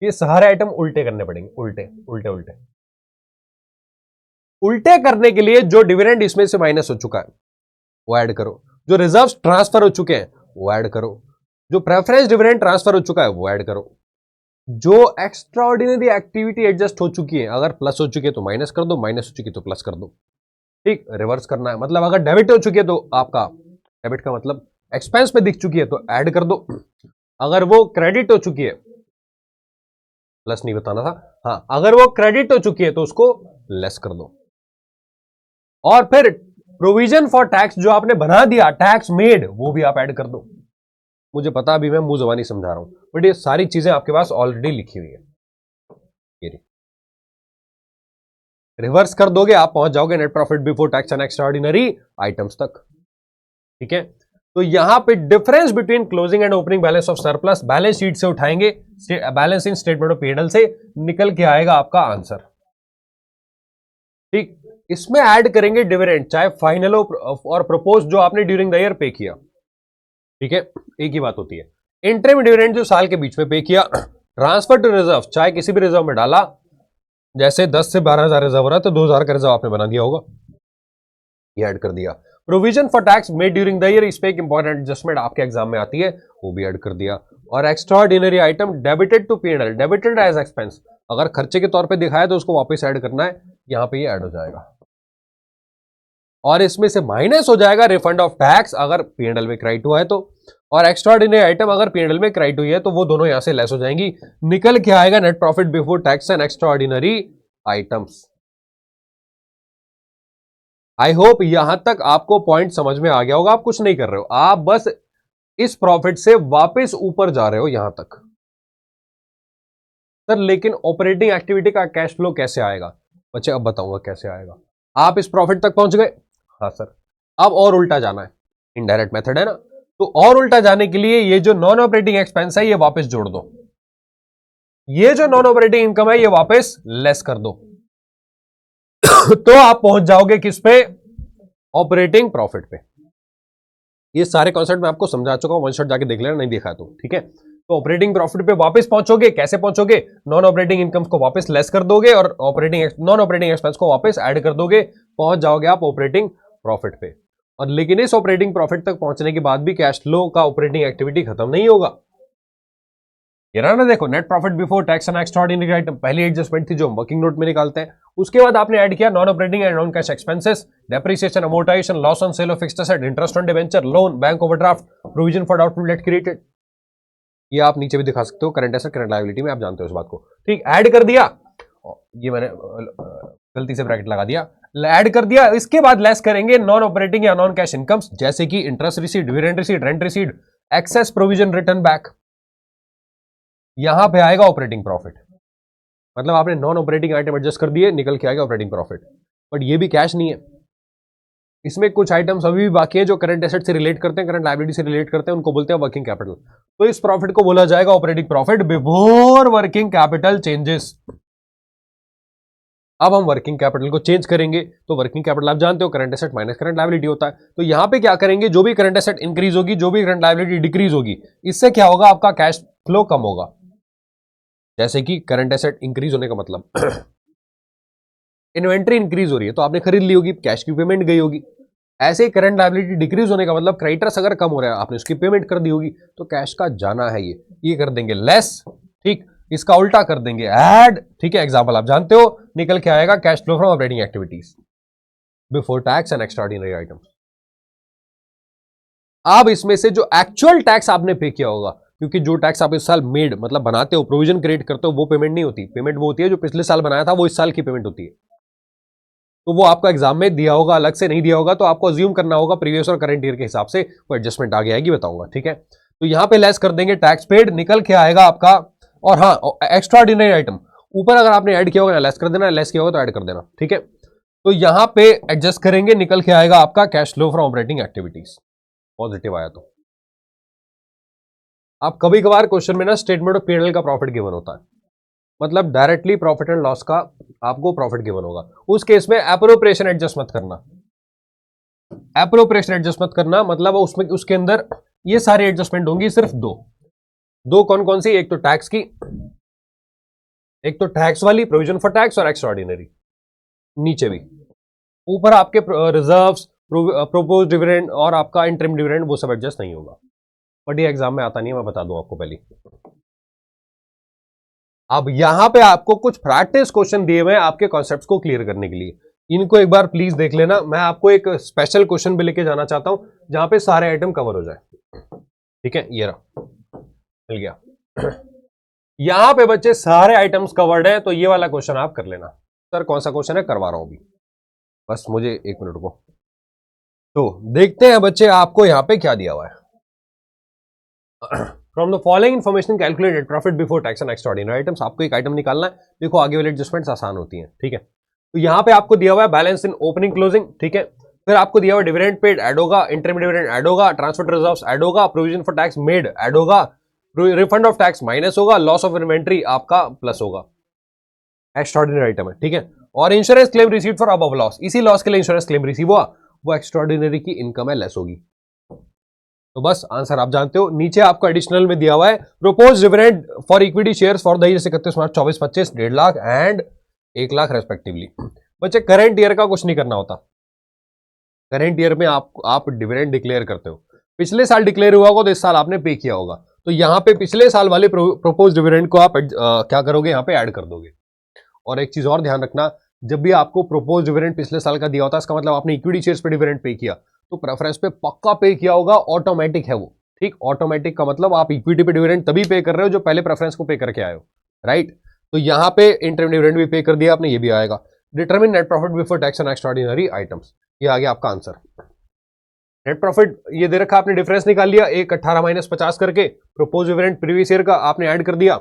ये सारे आइटम उल्टे करने पड़ेंगे, उल्टे उल्टे उल्टे उल्टे करने के लिए जो डिविडेंड इसमें से माइनस हो चुका है वो ऐड करो, जो रिजर्व ट्रांसफर हो चुके हैं वो ऐड करो, जो प्रेफरेंस डिविडेंड ट्रांसफर हो चुका है वो ऐड करो, जो एक्स्ट्राऑर्डिनरी एक्टिविटी एडजस्ट हो चुकी है, अगर प्लस हो चुकी है तो माइनस कर दो, माइनस हो चुकी है तो प्लस कर दो। ठीक, रिवर्स करना है, मतलब अगर डेबिट हो चुकी है तो आपका डेबिट का मतलब एक्सपेंस में दिख चुकी है तो ऐड कर दो, अगर वो क्रेडिट हो चुकी है, प्लस नहीं बताना था, हाँ, अगर वो क्रेडिट हो चुकी है तो उसको लेस कर दो। और फिर प्रोविजन फॉर टैक्स जो आपने बना दिया, टैक्स मेड, वो भी आप ऐड कर दो। मुझे पता अभी मैं मुंह जबानी समझा रहा हूं, बट ये सारी चीजें आपके पास ऑलरेडी लिखी हुई है। ये रिवर्स कर दोगे आप पहुंच जाओगे net profit before tax and extraordinary items तक। ठीक है, तो यहां पे difference between closing and opening balance of surplus balance sheet से उठाएंगे, balance in statement of P&L से निकल के आएगा आपका आंसर। ठीक, इसमें ऐड करेंगे डिविडेंड, चाहे फाइनल और प्रपोज जो आपने ड्यूरिंग द ईयर पे किया, ठीक है, एक ही बात होती है। इंटरिम डिविडेंड जो साल के बीच में पे किया, ट्रांसफर टू रिजर्व, चाहे किसी भी रिजर्व में डाला, जैसे 10 से 12,000 रिजर्व हो रहा है तो 2,000 का रिजर्व आपने बना दिया होगा, ये ऐड कर दिया। Provision for tax made during the year, इस पे एक इंपॉर्टेंट एडजस्टमेंट आपके एग्जाम में आती है, वो भी ऐड कर दिया। और extraordinary item debited to P&L, debited as expense, अगर खर्चे के तौर पे दिखाया तो उसको वापस ऐड करना है, यहां पे ये ऐड हो जाएगा। और इसमें से माइनस हो जाएगा रिफंड ऑफ टैक्स अगर P&L में क्राइट हुआ है तो, और एक्स्ट्रा ऑर्डिनरी आइटम अगर P&L में क्राइट हुई है तो वो दोनों यहां से लेस हो जाएंगी। निकल के आएगा net profit before tax and extra ordinary items. I hope यहां तक आपको पॉइंट समझ में आ गया होगा। आप कुछ नहीं कर रहे हो, आप बस इस प्रॉफिट से वापस ऊपर जा रहे हो यहां तक। सर लेकिन ऑपरेटिंग एक्टिविटी का कैश फ्लो कैसे आएगा? बच्चे अब बताऊंगा कैसे आएगा। आप इस प्रॉफिट तक पहुंच गए, हाँ सर, अब और उल्टा जाना है, इनडायरेक्ट मेथड है ना, तो और उल्टा जाने के लिए ये जो नॉन ऑपरेटिंग एक्सपेंस है ये वापस जोड़ दो, ये जो नॉन ऑपरेटिंग इनकम है ये वापस लेस कर दो तो आप पहुंच जाओगे किस पे? ऑपरेटिंग प्रॉफिट पे। ये सारे कॉन्सेप्ट मैं आपको समझा चुका हूं, वन शॉट जाके देख लेना, नहीं देखा तो ठीक है। तो ऑपरेटिंग प्रॉफिट पे वापस पहुंचोगे, कैसे पहुंचोगे? नॉन ऑपरेटिंग इनकम को वापस लेस कर दोगे और नॉन ऑपरेटिंग एक्सपेंस को वापस ऐड कर दोगे, पहुंच जाओगे आप ऑपरेटिंग प्रॉफिट पे। और लेकिन इस ऑपरेटिंग प्रॉफिट तक पहुंचने के बाद भी कैश फ्लो का ऑपरेटिंग एक्टिविटी खत्म नहीं होगा। ये रहा ना, देखो, net profit before tax and extraordinary item, पहली एडजस्टमेंट थी जो हम वर्किंग नोट में निकालते हैं। उसके बाद आपने ऐड किया non operating and non cash expenses, depreciation, amortisation, loss on sale of fixed asset, interest on debenture, loan, bank overdraft, provision for doubtful debt created. ये आप नीचे भी दिखा सकते हो, करंट एसेट, करंट लायबिलिटी में, आप जानते हो इस बात को, ठीक। ऐड कर दिया, ये मैंने गलती से ब्रैकेट लगा दिया, ऐड कर दिया। इसके बाद लेस करेंगे नॉन ऑपरेटिंग या नॉन कैश इनकम्स, जैसे कि interest received, dividend received, rent received, excess provision written back. यहां पे आएगा ऑपरेटिंग प्रॉफिट, मतलब आपने नॉन ऑपरेटिंग आइटम एडजस्ट कर दिए, निकल के आएगा ऑपरेटिंग प्रॉफिट। बट ये भी कैश नहीं है, इसमें कुछ आइटम्स अभी भी बाकी हैं जो करंट एसेट से रिलेट करते हैं, करंट लायबिलिटी से रिलेट करते हैं, उनको बोलते हैं वर्किंग कैपिटल। तो इस प्रॉफिट को बोला जाएगा operating profit before working capital changes. अब हम वर्किंग कैपिटल को चेंज करेंगे, तो वर्किंग कैपिटल आप जानते हो current asset minus current liability होता है। तो यहां पे क्या करेंगे, जो भी करंट एसेट इंक्रीज होगी, जो भी करंट लायबिलिटी डिक्रीज होगी, इससे क्या होगा, आपका कैश फ्लो कम होगा। जैसे कि करंट एसेट इंक्रीज होने का मतलब इन्वेंट्री इंक्रीज हो रही है तो आपने खरीद ली होगी, कैश की पेमेंट गई होगी। ऐसे ही करंट लायबिलिटी डिक्रीज होने का मतलब क्रेडिटर्स अगर कम हो रहा है, आपने उसकी पेमेंट कर दी होगी, तो कैश का जाना है ये कर देंगे लेस, ठीक। इसका उल्टा कर देंगे ऐड, ठीक है। एग्जांपल आप जानते हो, निकल के आएगा cash flow from operating activities before tax and extraordinary items. अब इसमें से जो एक्चुअल टैक्स आपने पे किया होगा, क्योंकि जो टैक्स आप इस साल मेड मतलब बनाते हो, प्रोविजन क्रिएट करते हो, वो पेमेंट नहीं होती। पेमेंट वो होती है जो पिछले साल बनाया था, वो इस साल की पेमेंट होती है। तो वो आपको एग्जाम में दिया होगा, अलग से नहीं दिया होगा, तो आपको अज्यूम करना होगा प्रीवियस और करंट ईयर के हिसाब से, वो एडजस्टमेंट आगे आएगी, बताऊंगा, ठीक है। तो यहां पे लेस कर देंगे टैक्स पेड, निकल के आएगा आपका। और हाँ, एक्स्ट्राऑर्डिनरी आइटम ऊपर अगर आपने ऐड किया होगा, लेस कर देना, लेस किया होगा तो ऐड कर देना, ठीक है। तो यहां पे एडजस्ट करेंगे, निकल के आएगा आपका cash flow from operating activities, positive आया तो। आप कभी कभार क्वेश्चन में ना स्टेटमेंट ऑफ P&L का प्रॉफिट गिवन होता है, मतलब डायरेक्टली प्रॉफिट एंड लॉस का आपको प्रॉफिट गिवन होगा। उस केस में एप्रोप्रिएशन एडजस्ट मत करना, एप्रोप्रिएशन एडजस्ट मत करना, मतलब उसमें उसके अंदर ये सारी एडजस्टमेंट होंगी, सिर्फ दो कौन कौन सी, एक तो टैक्स की, एक तो टैक्स वाली प्रोविजन फॉर टैक्स, और एक्स्ट्राऑर्डिनरी। नीचे भी, ऊपर आपके रिजर्व्स, प्रोपोज डिविडेंड और आपका इंटरिम डिविडेंड, वो सब एडजस्ट नहीं होगा। बट ये एग्जाम में आता नहीं है, मैं बता दूं आपको पहले। अब यहां पे आपको कुछ प्रैक्टिस क्वेश्चन दिए हुए हैं आपके कॉन्सेप्ट्स को क्लियर करने के लिए, इनको एक बार प्लीज देख लेना। मैं आपको एक स्पेशल क्वेश्चन भी लेके जाना चाहता हूं जहां पे सारे आइटम कवर हो जाए, ठीक है। ये रहा, मिल गया। यहां पे बच्चे सारे आइटम्स कवर्ड है, तो ये वाला क्वेश्चन आप कर लेना। सर कौन सा क्वेश्चन है, करवा रहा हूं अभी, बस मुझे 1 मिनट को। तो देखते हैं बच्चे आपको यहां पे क्या दिया हुआ है। From the following information calculated profit before tax and extraordinary items. आपको एक आइटम निकालना है, देखो आगे वाली एडजस्टमेंट्स आसान होती हैं, ठीक है। तो यहां पे आपको दिया हुआ है बैलेंस इन ओपनिंग क्लोजिंग, ठीक है। फिर आपको दिया हुआ डिविडेंड पेड ऐड होगा, इंटरिम डिविडेंड ऐड होगा, ट्रांसफर रिजर्व्स ऐड होगा, provision for tax made add होगा, रिफंड ऑफ टैक्स माइनस होगा, लॉस ऑफ इन्वेंट्री आपका प्लस होगा। एक्स्ट्राऑर्डिनरी आइटम है, ठीक है। और insurance claim receive for above loss, इसी लॉस के लिए इंश्योरेंस क्लेम रिसीव हुआ, वो एक्स्ट्राऑर्डिनरी की इनकम है, लेस होगी। तो बस आंसर आप जानते हो। नीचे आपको एडिशनल में दिया हुआ है propose dividend for equity shares for the year 31 March 24-25 1.5 lakh and 1 lakh respectively. बच्चे करंट ईयर का कुछ नहीं करना होता। करंट ईयर में आप डिविडेंड डिक्लेयर करते हो, पिछले साल डिक्लेयर हुआ होगा तो इस साल आपने पे किया होगा, तो यहां पे पिछले साल वाले प्रोपोज डिविडेंड को आप क्या करोगे, यहां पे ऐड कर दोगे। और एक चीज और ध्यान रखना, जब भी आपको प्रोपोज डिविडेंड पिछले साल का दिया होता है, इसका मतलब आपने इक्विटी शेयर्स पे डिविडेंड पे किया, तो प्रेफरेंस पे पक्का पे किया होगा, ऑटोमेटिक है वो, ठीक। ऑटोमेटिक का मतलब आप इक्विटी पे डिविडेंड तभी पे कर रहे हो जो पहले प्रेफरेंस को पे करके आए हो, राइट। तो यहां पे इंटरम डिविडेंड भी पे कर दिया आपने, ये भी आएगा। Determine net profit before tax and extraordinary items, ये आ गया आपका आंसर। नेट प्रॉफिट ये दे रखा, आपने डिफरेंस निकाल लिया, 1/18 - 50 करके, प्रोपोज डिविडेंड प्रीवियस ईयर का आपने ऐड कर दिया,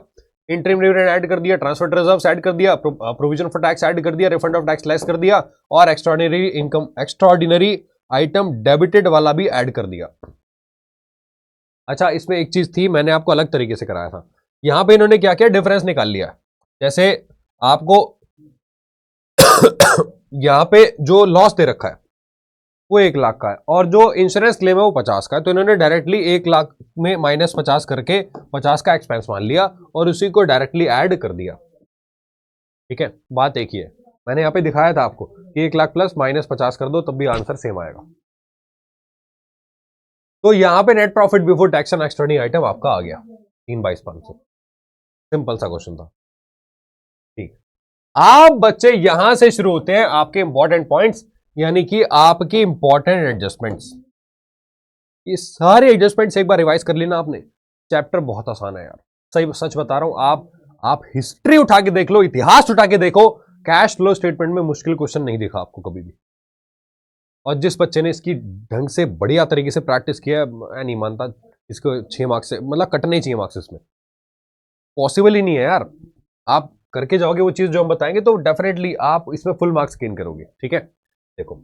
इंटरिम डिविडेंड ऐड कर दिया, ट्रांसफर रिजर्व्स ऐड कर दिया, प्रोविजन फॉर टैक्स ऐड कर दिया, रिफंड ऑफ टैक्स लेस कर दिया, और extraordinary income, extraordinary item debited वाला भी ऐड कर दिया। अच्छा, इसमें एक चीज थी, मैंने आपको अलग तरीके से कराया था। यहां पे इन्होंने क्या किया, डिफरेंस निकाल लिया। जैसे आपको यहां पे जो लॉस दे रखा है वो 1 लाख का है, और जो इंश्योरेंस क्लेम है वो 50 का है, तो इन्होंने डायरेक्टली 1 लाख में -50 करके 50 का एक्सपेंस मान लिया और उसी को डायरेक्टली ऐड कर दिया, ठीक है। बात एक ही है, मैंने यहां पे दिखाया था आपको कि 1 लाख प्लस -50 कर दो तब भी आंसर सेम आएगा। तो यहां पे net profit before tax and extraordinary item आपका आ गया 3/500। सिंपल सा क्वेश्चन था, ठीक। आप बच्चे यहां से शुरू होते हैं आपके इंपॉर्टेंट पॉइंट्स, यानी कि आपकी इंपॉर्टेंट एडजस्टमेंट्स। ये सारे एडजस्टमेंट्स एक बार रिवाइज कर लेना आपने। चैप्टर बहुत आसान है यार, सही सच बता रहा हूं। आप हिस्ट्री उठा के देख लो, इतिहास उठा के देखो, कैश फ्लो स्टेटमेंट में मुश्किल क्वेश्चन नहीं देखा आपको कभी भी। और जिस बच्चे ने इसकी ढंग से बढ़िया तरीके से प्रैक्टिस किया, मैं नहीं मानता इसको 6 मार्क्स से, मतलब कटने चाहिए मार्क्स, इसमें पॉसिबल ही नहीं है यार। आप करके जाओगे वो चीज जो हम बताएंगे तो डेफिनेटली आप इसमें फुल मार्क्स गेन करोगे, ठीक है। देखो,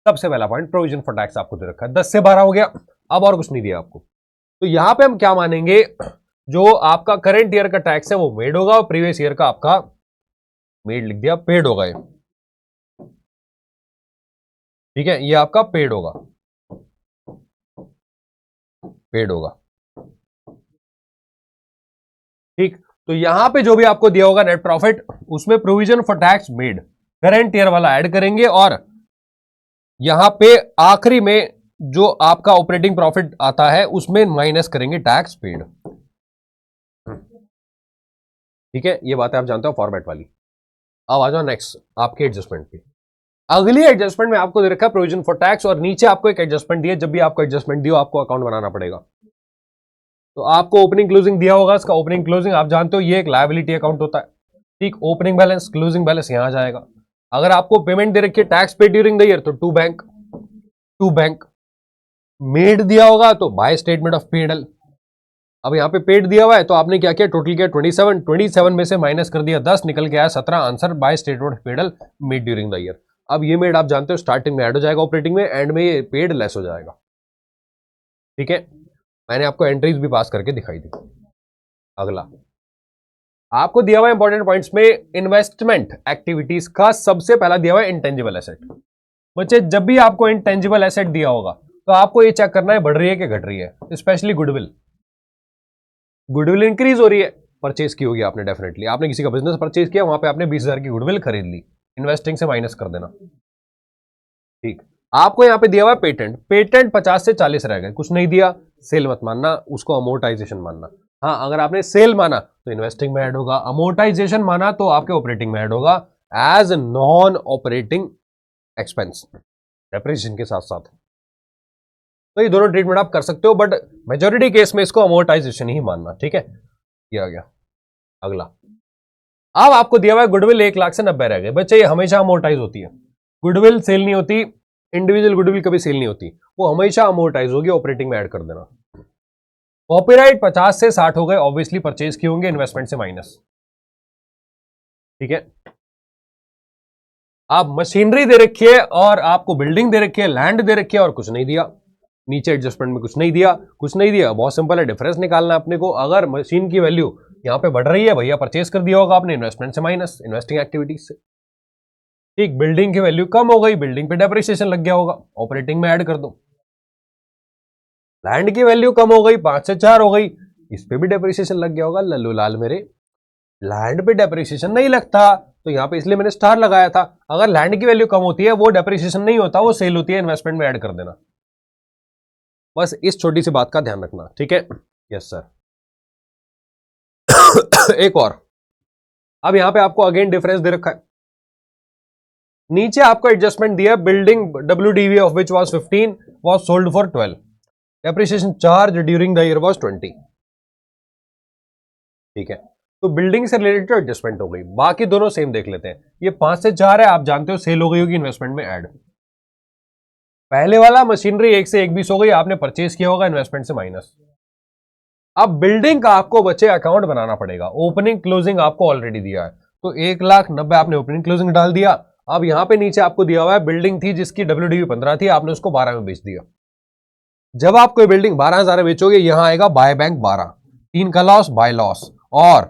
सबसे पहला पॉइंट प्रोविजन फॉर टैक्स आपको दे रखा है, 10 से 12 हो गया, अब और कुछ नहीं दिया आपको। तो यहां पे हम क्या मानेंगे, जो आपका करंट ईयर का टैक्स है वो मेड होगा, और प्रीवियस ईयर का आपका मेड लिख दिया, पेड होगा ये, ठीक है। ये आपका पेड होगा, पेड होगा, ठीक। तो यहां पे जो भी आपको दिया होगा नेट प्रॉफिट, उसमें provision for tax made current year वाला ऐड करेंगे, और यहां पे आखिरी में जो आपका ऑपरेटिंग प्रॉफिट आता है उसमें माइनस करेंगे टैक्स पेड, ठीक है। ये बातें आप जानते हो फॉर्मेट वाली। अब आ जाओ नेक्स्ट आपके एडजस्टमेंट पे। अगली एडजस्टमेंट में आपको दे रखा है प्रोविजन फॉर टैक्स, और नीचे आपको एक एडजस्टमेंट दिया, जब भी आपको एडजस्टमेंट दियो आपको अकाउंट बनाना पड़ेगा। तो आपको ओपनिंग क्लोजिंग दिया होगा, इसका ओपनिंग क्लोजिंग आप जानते हो, ये एक लायबिलिटी अकाउंट होता है, ठीक। ओपनिंग बैलेंस, क्लोजिंग बैलेंस यहां जाएगा। अगर आपको पेमेंट दे रखी है टैक्स पे ड्यूरिंग द ईयर, तो टू बैंक मेड दिया होगा तो बाय स्टेटमेंट ऑफ पेडल। अब यहां पे पेड दिया हुआ है तो आपने क्या किया, टोटल किया 27 में से माइनस कर दिया 10, निकल के आया 17, answer by statement of pedal made during the year. अब ये मेड आप जानते हो स्टार्टिंग में ऐड हो जाएगा ऑपरेटिंग में, एंड में ये पेड लेस हो जाएगा, ठीक है। मैंने आपको एंट्रीज भी पास करके दिखाई दी। अगला आपको दिया हुआ इंपॉर्टेंट पॉइंट्स में इन्वेस्टमेंट एक्टिविटीज का सबसे पहला दिया हुआ है इंटेंजिबल एसेट। बच्चे, जब भी आपको इंटेंजिबल एसेट दिया होगा तो आपको ये चेक करना है बढ़ रही है कि घट रही है, स्पेशली गुडविल। गुडविल इंक्रीज हो रही है, परचेज की होगी आपने, डेफिनेटली आपने किसी का बिजनेस परचेज किया, वहां पे आपने 20,000 की गुडविल खरीद ली, इन्वेस्टिंग से माइनस कर देना, ठीक। आपको यहां पे दिया हुआ है पेटेंट 50 से 40 रह गए, कुछ नहीं दिया, सेल मत मानना, उसको अमोर्टाइजेशन मानना। हाँ, अगर आपने सेल माना तो इन्वेस्टिंग में ऐड होगा, अमोर्टाइजेशन माना तो आपके ऑपरेटिंग में ऐड होगा as non operating expense, depreciation के साथ साथ। तो ये दोनों ट्रीटमेंट आप कर सकते हो, बट मेजॉरिटी केस में इसको अमोर्टाइजेशन ही मानना, ठीक है। ये आ गया। अगला, अब आपको दिया हुआ है गुडविल 1 लाख से 90 रह गए। बच्चे, ये हमेशा अमोर्टाइज होती है, गुडविल सेल नहीं होती, इंडिविजुअल गुडविल कभी सेल नहीं होती, वो हमेशा अमोर्टाइज होगी, ऑपरेटिंग में ऐड कर देना। कॉपीराइट 50 से 60 हो गए, ऑब्वियसली परचेज किए होंगे, इन्वेस्टमेंट से माइनस, ठीक है। आप मशीनरी दे रखी है और आपको बिल्डिंग दे रखी है, लैंड दे रखी है और कुछ नहीं दिया, नीचे एडजस्टमेंट में कुछ नहीं दिया, बहुत सिंपल है, डिफरेंस निकालना अपने को। अगर मशीन की वैल्यू यहाँ पे बढ़ रही है भैया, परचेज कर दिया होगा आपने इन्वेस्टमेंट से माइनस, इन्वेस्टिंग एक्टिविटीज से। ठीक, बिल्डिंग की वैल्यू कम हो गई, बिल्डिंग पे डेप्रिसिएशन लग गया होगा, ऑपरेटिंग में ऐड कर दो। लैंड की वैल्यू कम हो गई, 5 से 4 हो गई, इस पे भी डेप्रिसिएशन लग गया होगा। लल्लू लाल मेरे, लैंड पे डेप्रिसिएशन नहीं लगता, तो यहां पे इसलिए मैंने स्टार लगाया था। अगर लैंड की वैल्यू कम होती है, वो डेप्रिसिएशन नहीं होता, वो सेल होती है, इन्वेस्टमेंट में ऐड कर देना। बस इस छोटी सी बात का ध्यान रखना, ठीक है। Yes sir. एक और, अब यहां पे आपको अगेन डिफरेंस दे रखा है, नीचे आपको एडजस्टमेंट दिया, building WDV of which was 15 was sold for 12, depreciation charge during the year was 20। ठीक है, तो बिल्डिंग से रिलेटेड एडजस्टमेंट हो गई, बाकी दोनों सेम देख लेते हैं। ये 5 से 4 है, आप जानते हो सेल हो गई होगी इन्वेस्टमेंट में ऐड। पहले वाला मशीनरी 1 से 1 20 हो गई, आपने परचेज किया होगा इन्वेस्टमेंट से माइनस। अब बिल्डिंग का आपको बच्चे अकाउंट बनाना पड़ेगा, ओपनिंग क्लोजिंग आपको ऑलरेडी दिया है, तो 1,90,000 आपने ओपनिंग क्लोजिंग डाल दिया। अब यहां पे नीचे आपको दिया हुआ है बिल्डिंग थी जिसकी WDV 15 थी, आपने उसको 12 में बेच दिया। जब आप कोई बिल्डिंग 12,000 में बेचोगे, यहां आएगा बाय बैंक 12, 3 का लॉस बाय लॉस, और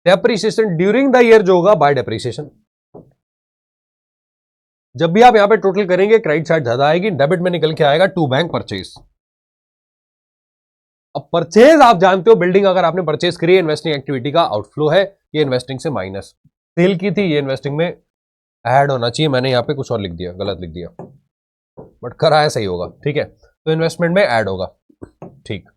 डेप्रिसिएशन ड्यूरिंग द ईयर जो होगा बाय डेप्रिसिएशन। जब भी आप यहां पे टोटल करेंगे, क्रेडिट साइड ज्यादा आएगी, डेबिट में निकल के आएगा टू बैंक परचेज। अब परचेज आप जानते हो, बिल्डिंग अगर आपने परचेज करी है, इन्वेस्टिंग एक्टिविटी का आउटफ्लो है, ये इन्वेस्टिंग से माइनस। सेल की थी, ये इन्वेस्टिंग में ऐड होना चाहिए, मैंने यहां पे कुछ और लिख दिया, गलत लिख दिया, बट कराया सही होगा, ठीक है। तो इन्वेस्टमेंट में ऐड होगा, ठीक।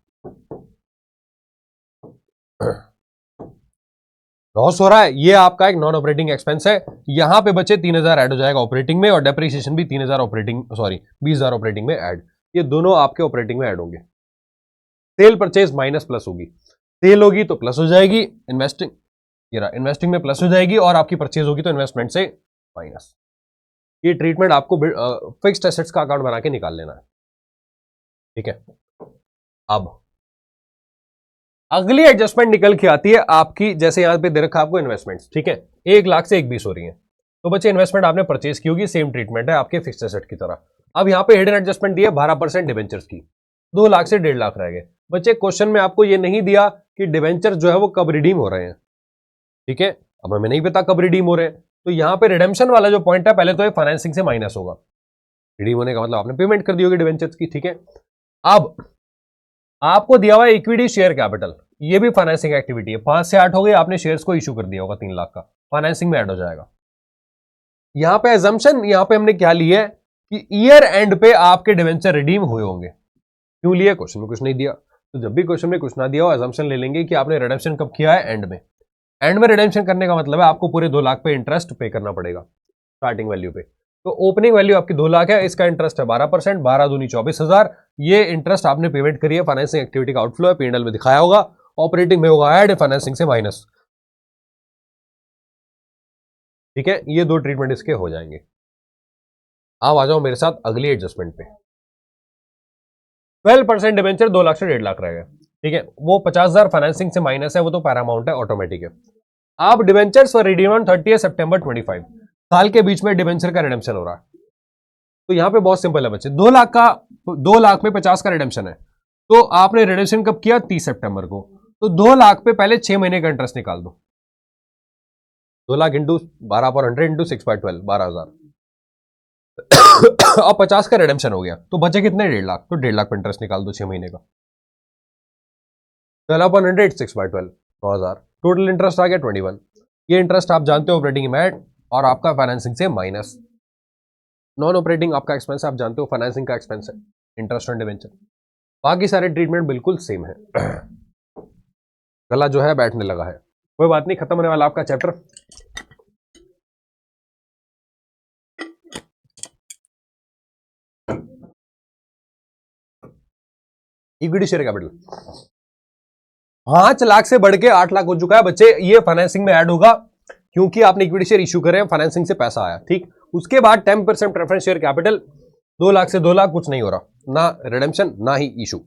लॉस हो रहा है, ये आपका एक नॉन ऑपरेटिंग एक्सपेंस है, यहां पे बचे 3,000 ऐड हो जाएगा ऑपरेटिंग में, और डेप्रिसिएशन भी 3,000 ऑपरेटिंग, सॉरी 20,000 ऑपरेटिंग में ऐड, ये दोनों आपके ऑपरेटिंग में ऐड होंगे। सेल परचेज माइनस प्लस होगी, सेल होगी तो प्लस हो जाएगी, इन्वेस्टिंग, ये रहा, इन्वेस्टिंग में प्लस हो जाएगी, और आपकी परचेज होगी तो इन्वेस्टमेंट से माइनस। ये ट्रीटमेंट आपको फिक्स्ड एसेट्स का अकाउंट बना के निकाल लेना है, ठीक है। अब अगली एडजस्टमेंट निकल के आती है आपकी, जैसे यहां पे दे रखा आपको इन्वेस्टमेंट्स, ठीक है, 1,00,000 से 1,20 हो रही है, तो बच्चे इन्वेस्टमेंट आपने परचेज की होगी, सेम ट्रीटमेंट है आपके फिक्स्ड एसेट की तरह। अब यहां पे हिडन एडजस्टमेंट दिया 12% डिवेंचर्स की, 2,00,000 से 1,50,000 रह गए। बच्चे क्वेश्चन में आपको ये नहीं दिया कि डिवेंचर जो है वो कब रिडीम हो रहे हैं, ठीक है, अब हमें नहीं पता कब रिडीम हो रहे हैं, तो यहां पे रिडेम्पशन वाला जो पॉइंट है, पहले तो ये फाइनेंसिंग से माइनस होगा, रिडीम होने का मतलब आपने पेमेंट कर दी होगी डिवेंचर्स की, ठीक है। अब आपको दिया हुआ है इक्विटी शेयर कैपिटल, ये भी फाइनेंसिंग एक्टिविटी है, 5 से 8 हो गई, आपने शेयर्स को इशू कर दिया होगा 3,00,000 का, फाइनेंसिंग में ऐड हो जाएगा। यहां पे एजम्पशन, यहां पे हमने क्या लिया है कि ईयर एंड पे आपके डिवेंचर रिडीम हुए होंगे। क्यों लिया, क्वेश्चन में कुछ नहीं दिया, तो जब भी क्वेश्चन में कुछ ना दिया हो, एजम्पशन ले लेंगे कि आपने रिडेम्पशन कब किया है, एंड में। एंड में रिडेम्पशन करने का मतलब है आपको पूरे 2,00,000 पे इंटरेस्ट पे करना पड़ेगा स्टार्टिंग वैल्यू पे। तो ओपनिंग वैल्यू आपकी 2,00,000 है, इसका इंटरेस्ट है 12%, 12 दूनी 24,000, ये इंटरेस्ट आपने पेमेंट करी है, फाइनेंसिंग एक्टिविटी का आउटफ्लो है, P&L में दिखाया होगा, ऑपरेटिंग में होगा ऐड, फाइनेंसिंग से माइनस, ठीक है। ये दो ट्रीटमेंट इसके हो जाएंगे। अब आ जाओ मेरे साथ अगली एडजस्टमेंट पे। 12% डिवेंचर 2,00,000 से 1,50,000 रह गए, ठीक है, वो 50,000 फाइनेंसिंग से माइनस है, वो तो पैरामाउंट है, ऑटोमेटिक है। आप डिवेंचर्स फॉर रिडीम ऑन 30 सितंबर 25, साल के बीच में डिवेंचर का रिडेम्पशन हो रहा है, तो यहां पे बहुत सिंपल है बच्चे, 2,00,000 में 50 का रिडेम्पशन है, तो आपने रिडेम्पशन कब किया, 30 सितंबर को, तो 2,00,000 पे पहले 6 महीने का इंटरेस्ट निकाल दो, 2,00,000 इंटू 12/100 इंटू 6/12, 12,000। अब 50 का रिडेम्पशन हो गया, तो बचे कितने, 1,50,000, तो 1,50,000 पे इंटरेस्ट निकाल दो 6 महीने का, 12/100 6/12, 9,000, टोटल इंटरेस्ट आ गया 21। ये इंटरेस्ट आप जानते हो ऑपरेटिंग में ऐड, और आपका फाइनेंसिंग से माइनस। नॉन ऑपरेटिंग आपका एक्सपेंस आप जानते हो, फाइनेंसिंग का एक्सपेंस है, इंटरेस्ट ऑन डिवेंचर। बाकी सारे ट्रीटमेंट बिल्कुल सेम है। गला जो है बैठने लगा है, कोई बात नहीं, खत्म होने वाला आपका चैप्टर। इक्विटी शेयर कैपिटल 5,00,000 से बढ़ के 8,00,000 हो चुका है बच्चे, ये फाइनेंसिंग में ऐड होगा, क्योंकि आपने इक्विटी शेयर इशू करे हैं, फाइनेंसिंग से पैसा आया, ठीक। उसके बाद 10% प्रेफरेंस शेयर कैपिटल, 2,00,000 से 2,00,000 कुछ नहीं हो रहा, ना रिडेम्पशन ना ही इशू,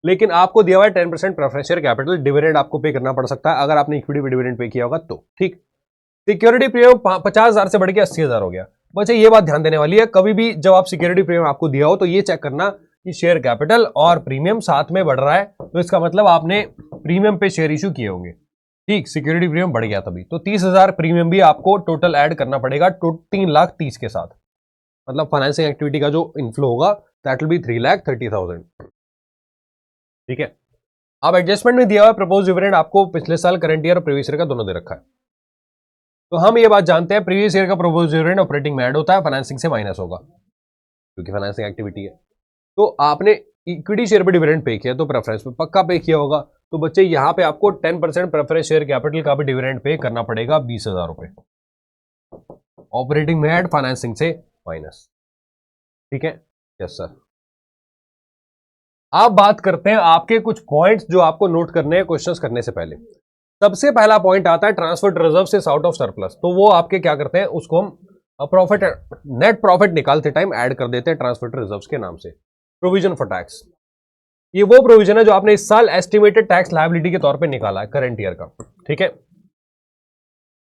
लेकिन आपको दिया हुआ है 10% प्रेफरेंस शेयर कैपिटल, डिविडेंड आपको पे करना पड़ सकता है अगर आपने इक्विटी पे डिविडेंड पे किया होगा तो, ठीक। सिक्योरिटी प्रीमियम 50,000 से बढ़ के 80,000 हो गया। बच्चे ये बात ध्यान देने वाली है, कभी भी जब आप सिक्योरिटी प्रीमियम आपको दिया हो, तो ये चेक करना कि शेयर कैपिटल और प्रीमियम साथ में बढ़ रहा है, तो इसका मतलब आपने प्रीमियम पे शेयर इशू किए होंगे, ठीक, सिक्योरिटी प्रीमियम बढ़ गया तभी, तो 30,000 प्रीमियम भी आपको टोटल ऐड करना पड़ेगा 3,30,000 के साथ। मतलब फाइनेंसिंग एक्टिविटी का जो इनफ्लो होगा दैट विल बी 3,30,000। ठीक है, अब एडजस्टमेंट में दिया हुआ प्रपोज डिविडेंड आपको पिछले साल, करंट ईयर और प्रीवियस ईयर का दोनों दे रखा है। तो हम ये बात जानते हैं, प्रीवियस ईयर का प्रपोज डिविडेंड ऑपरेटिंग में ऐड होता है, फाइनेंसिंग से माइनस होगा क्योंकि फाइनेंसिंग एक्टिविटी है। तो आपने इक्विटी शेयर पे डिविडेंड पे किया तो प्रेफरेंस पे पक्का पे किया होगा, तो बच्चे यहां पे आपको 10% प्रेफरेंस शेयर कैपिटल का भी डिविडेंड पे करना पड़ेगा 20,000 रुपए, ऑपरेटिंग में ऐड, फाइनेंसिंग से माइनस। ठीक है, यस सर। आप बात करते हैं आपके कुछ पॉइंट्स जो आपको नोट करने हैं क्वेश्चंस करने से पहले। सबसे पहला पॉइंट आता है ट्रांसफर्ड रिजर्व से आउट ऑफ सरप्लस, तो वो आपके क्या करते हैं, उसको हम प्रॉफिट, नेट प्रॉफिट निकालते टाइम ऐड कर देते हैं ट्रांसफर्ड रिजर्व्स के नाम से। प्रोविजन फॉर टैक्स, ये वो प्रोविजन है जो आपने इस साल एस्टिमेटेड टैक्स लायबिलिटी के तौर पे निकाला है करंट ईयर का। ठीक है,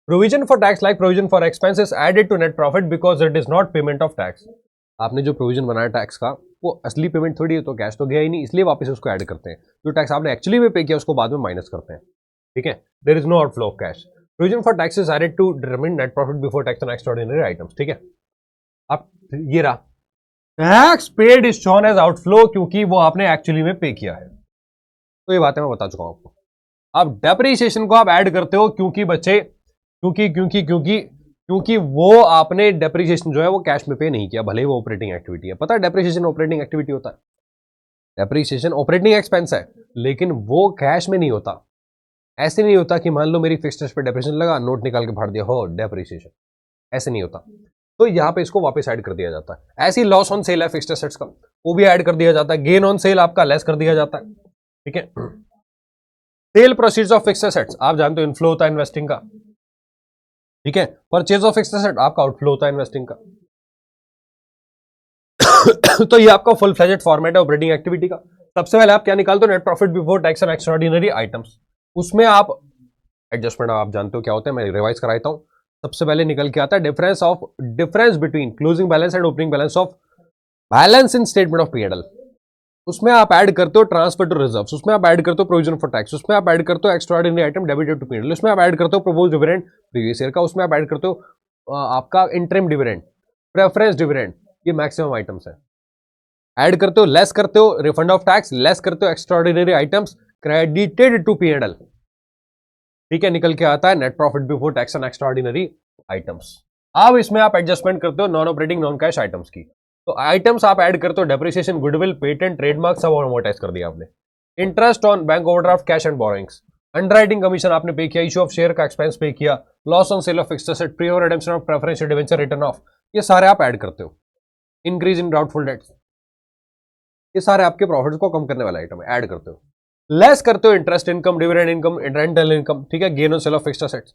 provision for tax like provision for expenses added to net profit because it is not payment of tax. आपने जो प्रोविजन बनाया टैक्स का वो असली पेमेंट थोड़ी है, तो कैश तो गया ही नहीं, इसलिए वापस उसको ऐड करते हैं। जो टैक्स आपने एक्चुअली में पे किया उसको बाद में माइनस करते हैं। ठीक है, there is no outflow of cash. Provision for taxes added to determine net profit before tax on extraordinary items. ठीक है, अब ये रहा tax paid is shown as outflow क्योंकि वो आपने एक्चुअली में पे किया है। तो ये बातें मैं बता चुका हूं आपको। अब डेप्रिसिएशन को आप ऐड करते हो क्योंकि बच्चे, क्योंकि वो आपने डेप्रिसिएशन जो है वो कैश में पे नहीं किया, भले ही वो ऑपरेटिंग एक्टिविटी है। पता है डेप्रिसिएशन ऑपरेटिंग एक्टिविटी होता है, डेप्रिसिएशन ऑपरेटिंग एक्सपेंस है, लेकिन वो कैश में नहीं होता। ऐसे नहीं होता कि मान लो मेरी फिक्स्ड एसेट पे डेप्रिसिएशन लगा, नोट निकाल के फाड़ दिया हो डेप्रिसिएशन, ऐसे नहीं होता। तो यहां पे इसको वापस ऐड कर दिया जाता है। ऐसी लॉस ऑन सेल है फिक्स्ड एसेट्स का, वो भी ऐड कर दिया जाता है। गेन ऑन सेल आपका लेस कर दिया जाता है। ठीक है, sale proceeds of fixed assets आप जानते हो इनफ्लो होता है इन्वेस्टिंग का। ठीक है, परचेज ऑफ फिक्स्ड एसेट आपका आउटफ्लो होता है इन्वेस्टिंग का। तो ये आपका फुल फ्लेजेड फॉर्मेट है ऑपरेटिंग एक्टिविटी का। सबसे पहले आप क्या निकालते हो, net profit before tax and extraordinary items. उसमें आप एडजस्टमेंट आप जानते हो क्या होता है, मैं रिवाइज कराता हूं। सबसे पहले निकल के आता है difference between closing balance and opening balance of balance in statement of P&L। उसमें आप ऐड करते हो ट्रांसफर टू रिजर्व्स, उसमें आप ऐड करते हो प्रोविजन फॉर टैक्स, उसमें आप ऐड करते हो extraordinary item debited to P&L, उसमें आप ऐड करते हो प्रपोज्ड डिविडेंड प्रीवियस ईयर का, उसमें आप ऐड करते हो आपका इंटरिम डिविडेंड, प्रेफरेंस डिविडेंड, ये मैक्सिमम आइटम्स है। ऐड करते हो, लेस करते हो रिफंड ऑफ टैक्स, लेस करते हो extraordinary items credited to P&L। ठीक है, निकल के आता है net profit before tax and extraordinary items. अब इसमें आप एडजस्टमेंट करते हो non operating non cash items की। तो आइटम्स आप ऐड करते हो डेप्रिसिएशन, गुडविल, पेटेंट, ट्रेडमार्क सब अमोर्टाइज कर दिया आपने। Interest on bank overdraft, cash and borrowings, underwriting commission आपने पे किया, इशू ऑफ शेयर का एक्सपेंस पे किया, loss on sale of fixed asset, pre और redemption of preferential debenture, return of, ये सारे आप ऐड करते हो। इंक्रीज इन डाउटफुल डेट्स, ये सारे आपके प्रॉफिट्स को कम करने वाले आइटम है, ऐड करते हो। लेस करते हो interest income, dividend income, rental income, ठीक है, gain on sale of fixed assets,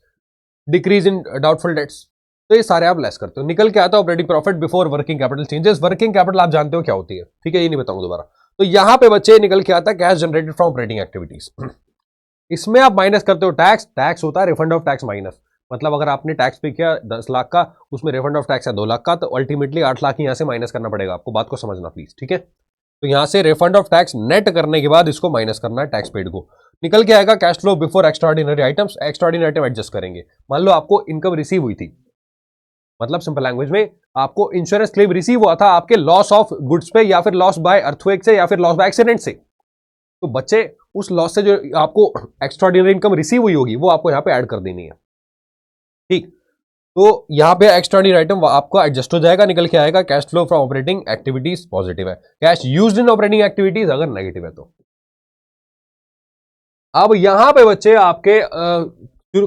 decrease in doubtful debts, तो ये सारे आप लेस करते हो। निकल के आता है operating profit before working capital changes. Working capital आप जानते हो क्या होती है, ठीक है, ये नहीं बताऊंगा दोबारा। तो यहां पे बच्चे निकल के आता है cash generated from operating activities. इसमें आप माइनस करते हो टैक्स, टैक्स होता है रिफंड ऑफ टैक्स माइनस, मतलब अगर आपने टैक्स पे किया 10 लाख का, उसमें रिफंड ऑफ टैक्स है 2 लाख का, तो अल्टीमेटली 8 लाख यहां से माइनस करना पड़ेगा आपको, बात को समझना प्लीज। ठीक है, तो यहां से रिफंड ऑफ टैक्स नेट करने के बाद इसको माइनस करना है टैक्स पेड को। निकल के आएगा cash flow before extraordinary items. Extraordinary item adjust करेंगे। मान लो आपको इनकम रिसीव हुई थी, मतलब सिंपल लैंग्वेज में आपको इंश्योरेंस क्लेम रिसीव हुआ था आपके लॉस ऑफ गुड्स पे, या फिर लॉस बाय अर्थक्वेक से, या फिर लॉस बाय एक्सीडेंट से। तो बच्चे उस लॉस से जो आपको एक्स्ट्राऑर्डिनरी इनकम रिसीव हुई होगी वो आपको यहां पे ऐड कर देनी है। ठीक, तो यहां पे एक्स्ट्राऑर्डिनरी आइटम आपको एडजस्ट हो जाएगा। निकल के आएगा cash flow from operating activities positive है, cash used in operating activities अगर नेगेटिव है तो। अब यहां पे बच्चे आपके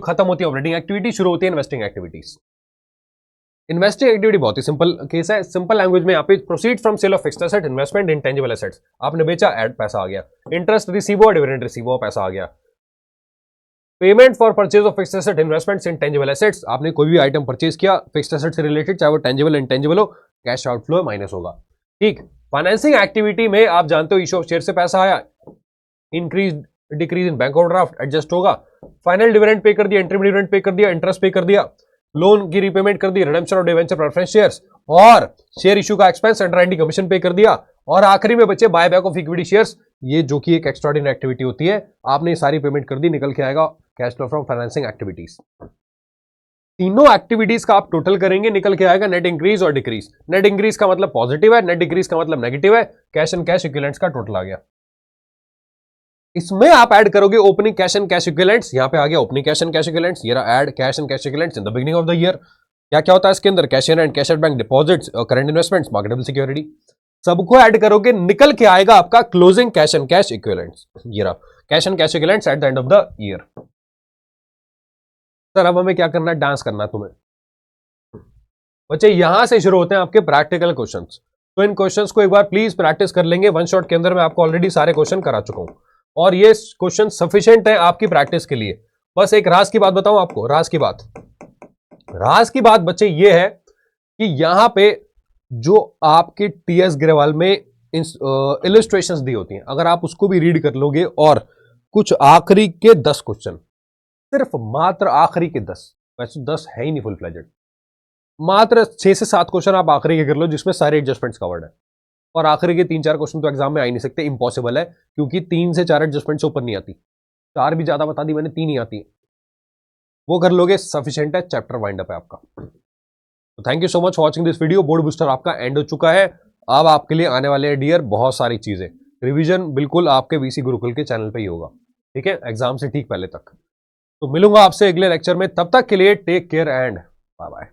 खत्म होती है ऑपरेटिंग एक्टिविटी, शुरू होती है इन्वेस्टिंग एक्टिविटीज। इन्वेस्टिंग एक्टिविटी बहुत ही सिंपल केस है, सिंपल लैंग्वेज में यहाँ पे proceed from sale of fixed asset, investment in tangible assets, आपने बेचा ऐड पैसा आ गया, इंटरेस्ट रिसीव और डिविडेंड रिसीव और पैसा आ गया, payment for purchase of fixed asset, investments in tangible assets, आपने कोई भी आइटम परचेज किया फिक्स्ड एसेट से रिलेटेड, चाहे वो टेंजिबल इंटेंजिबल हो, कैश आउटफ्लो माइनस होगा। ठीक, फाइनेंसिंग एक्टिविटी में आप जानते हो इशू ऑफ शेयर से पैसा आया, increase decrease in bank overdraft adjust होगा, फाइनल डिविडेंड पे कर दिया, इंटरिम डिविडेंड पे कर दिया, इंटरेस्ट पे कर दिया, लोन की रीपेमेंट कर दी, redemption of debenture preference shares, और शेयर इशू का एक्सपेंस, अंडरराइटिंग कमीशन पे कर दिया, और आखिरी में बच्चे buy back of equity shares, ये जो कि एक एक्स्ट्राऑर्डिनरी एक्टिविटी होती है, आपने सारी पेमेंट कर दी। निकल के आएगा cash flow from financing activities. तीनों एक्टिविटीज का आप टोटल करेंगे, निकल के आएगा नेट इंक्रीज और डिक्रीज। नेट इंक्रीज का मतलब पॉजिटिव है, नेट डिक्रीज का मतलब नेगेटिव है। कैश एंड कैश इक्विवेलेंट्स का टोटल आ गया। इसमें आप ऐड करोगे opening cash and cash equivalents, यहां पे आ गया opening cash and cash equivalents. ये रहा add cash and cash equivalents in the beginning of the year. क्या क्या होता है इसके अंदर, cash in hand cash at bank deposits, current investments, marketable security, सबको ऐड करोगे, निकल के आएगा आपका closing cash and cash equivalents. ये रहा cash and cash equivalents at the end of the year. Sir अब हमें क्या करना है, डांस करना है तुम्हें। बच्चे यहां से शुरू होते हैं आपके प्रैक्टिकल क्वेश्चंस। तो इन क्वेश्चंस को एक बार प्लीज प्रैक्टिस कर लेंगे, वन शॉट के अंदर मैं आपको ऑलरेडी सारे क्वेश्चन करा चुका हूं और ये क्वेश्चन सफिशिएंट है आपकी प्रैक्टिस के लिए। बस एक राज की बात बताऊं आपको, राज की बात बच्चे ये है कि यहां पे जो आपके टीएस ग्रेवाल में इलस्ट्रेशंस दी होती हैं, अगर आप उसको भी रीड कर लोगे और कुछ आखिरी के 10 क्वेश्चन, सिर्फ मात्र आखिरी के 10, वैसे 10 है ही नहीं फुल फ्लेजेड, मात्र 6 से 7 क्वेश्चन आप आखिरी के कर लो जिसमें सारे एडजस्टमेंट्स कवर्ड है। और आखिरी के 3-4 क्वेश्चन तो एग्जाम में आ ही नहीं सकते, इंपॉसिबल है, क्योंकि 3 से 4 एडजस्टमेंट से ऊपर नहीं आती। 4 भी ज्यादा बता दी मैंने, 3 ही आती है। वो कर लोगे, सफिशिएंट है, चैप्टर वाइंड अप है आपका। तो thank you so much for watching this video. Board booster आपका एंड हो चुका है। अब आपके लिए आने वाले डियर बहुत सारी चीजें, रिवीजन बिल्कुल आपके वीसी गुरुकुल के चैनल पे ही होगा, ठीक है, एग्जाम से ठीक पहले तक। तो मिलूंगा आपसे अगले लेक्चर में, तब तक के लिए take care and bye bye.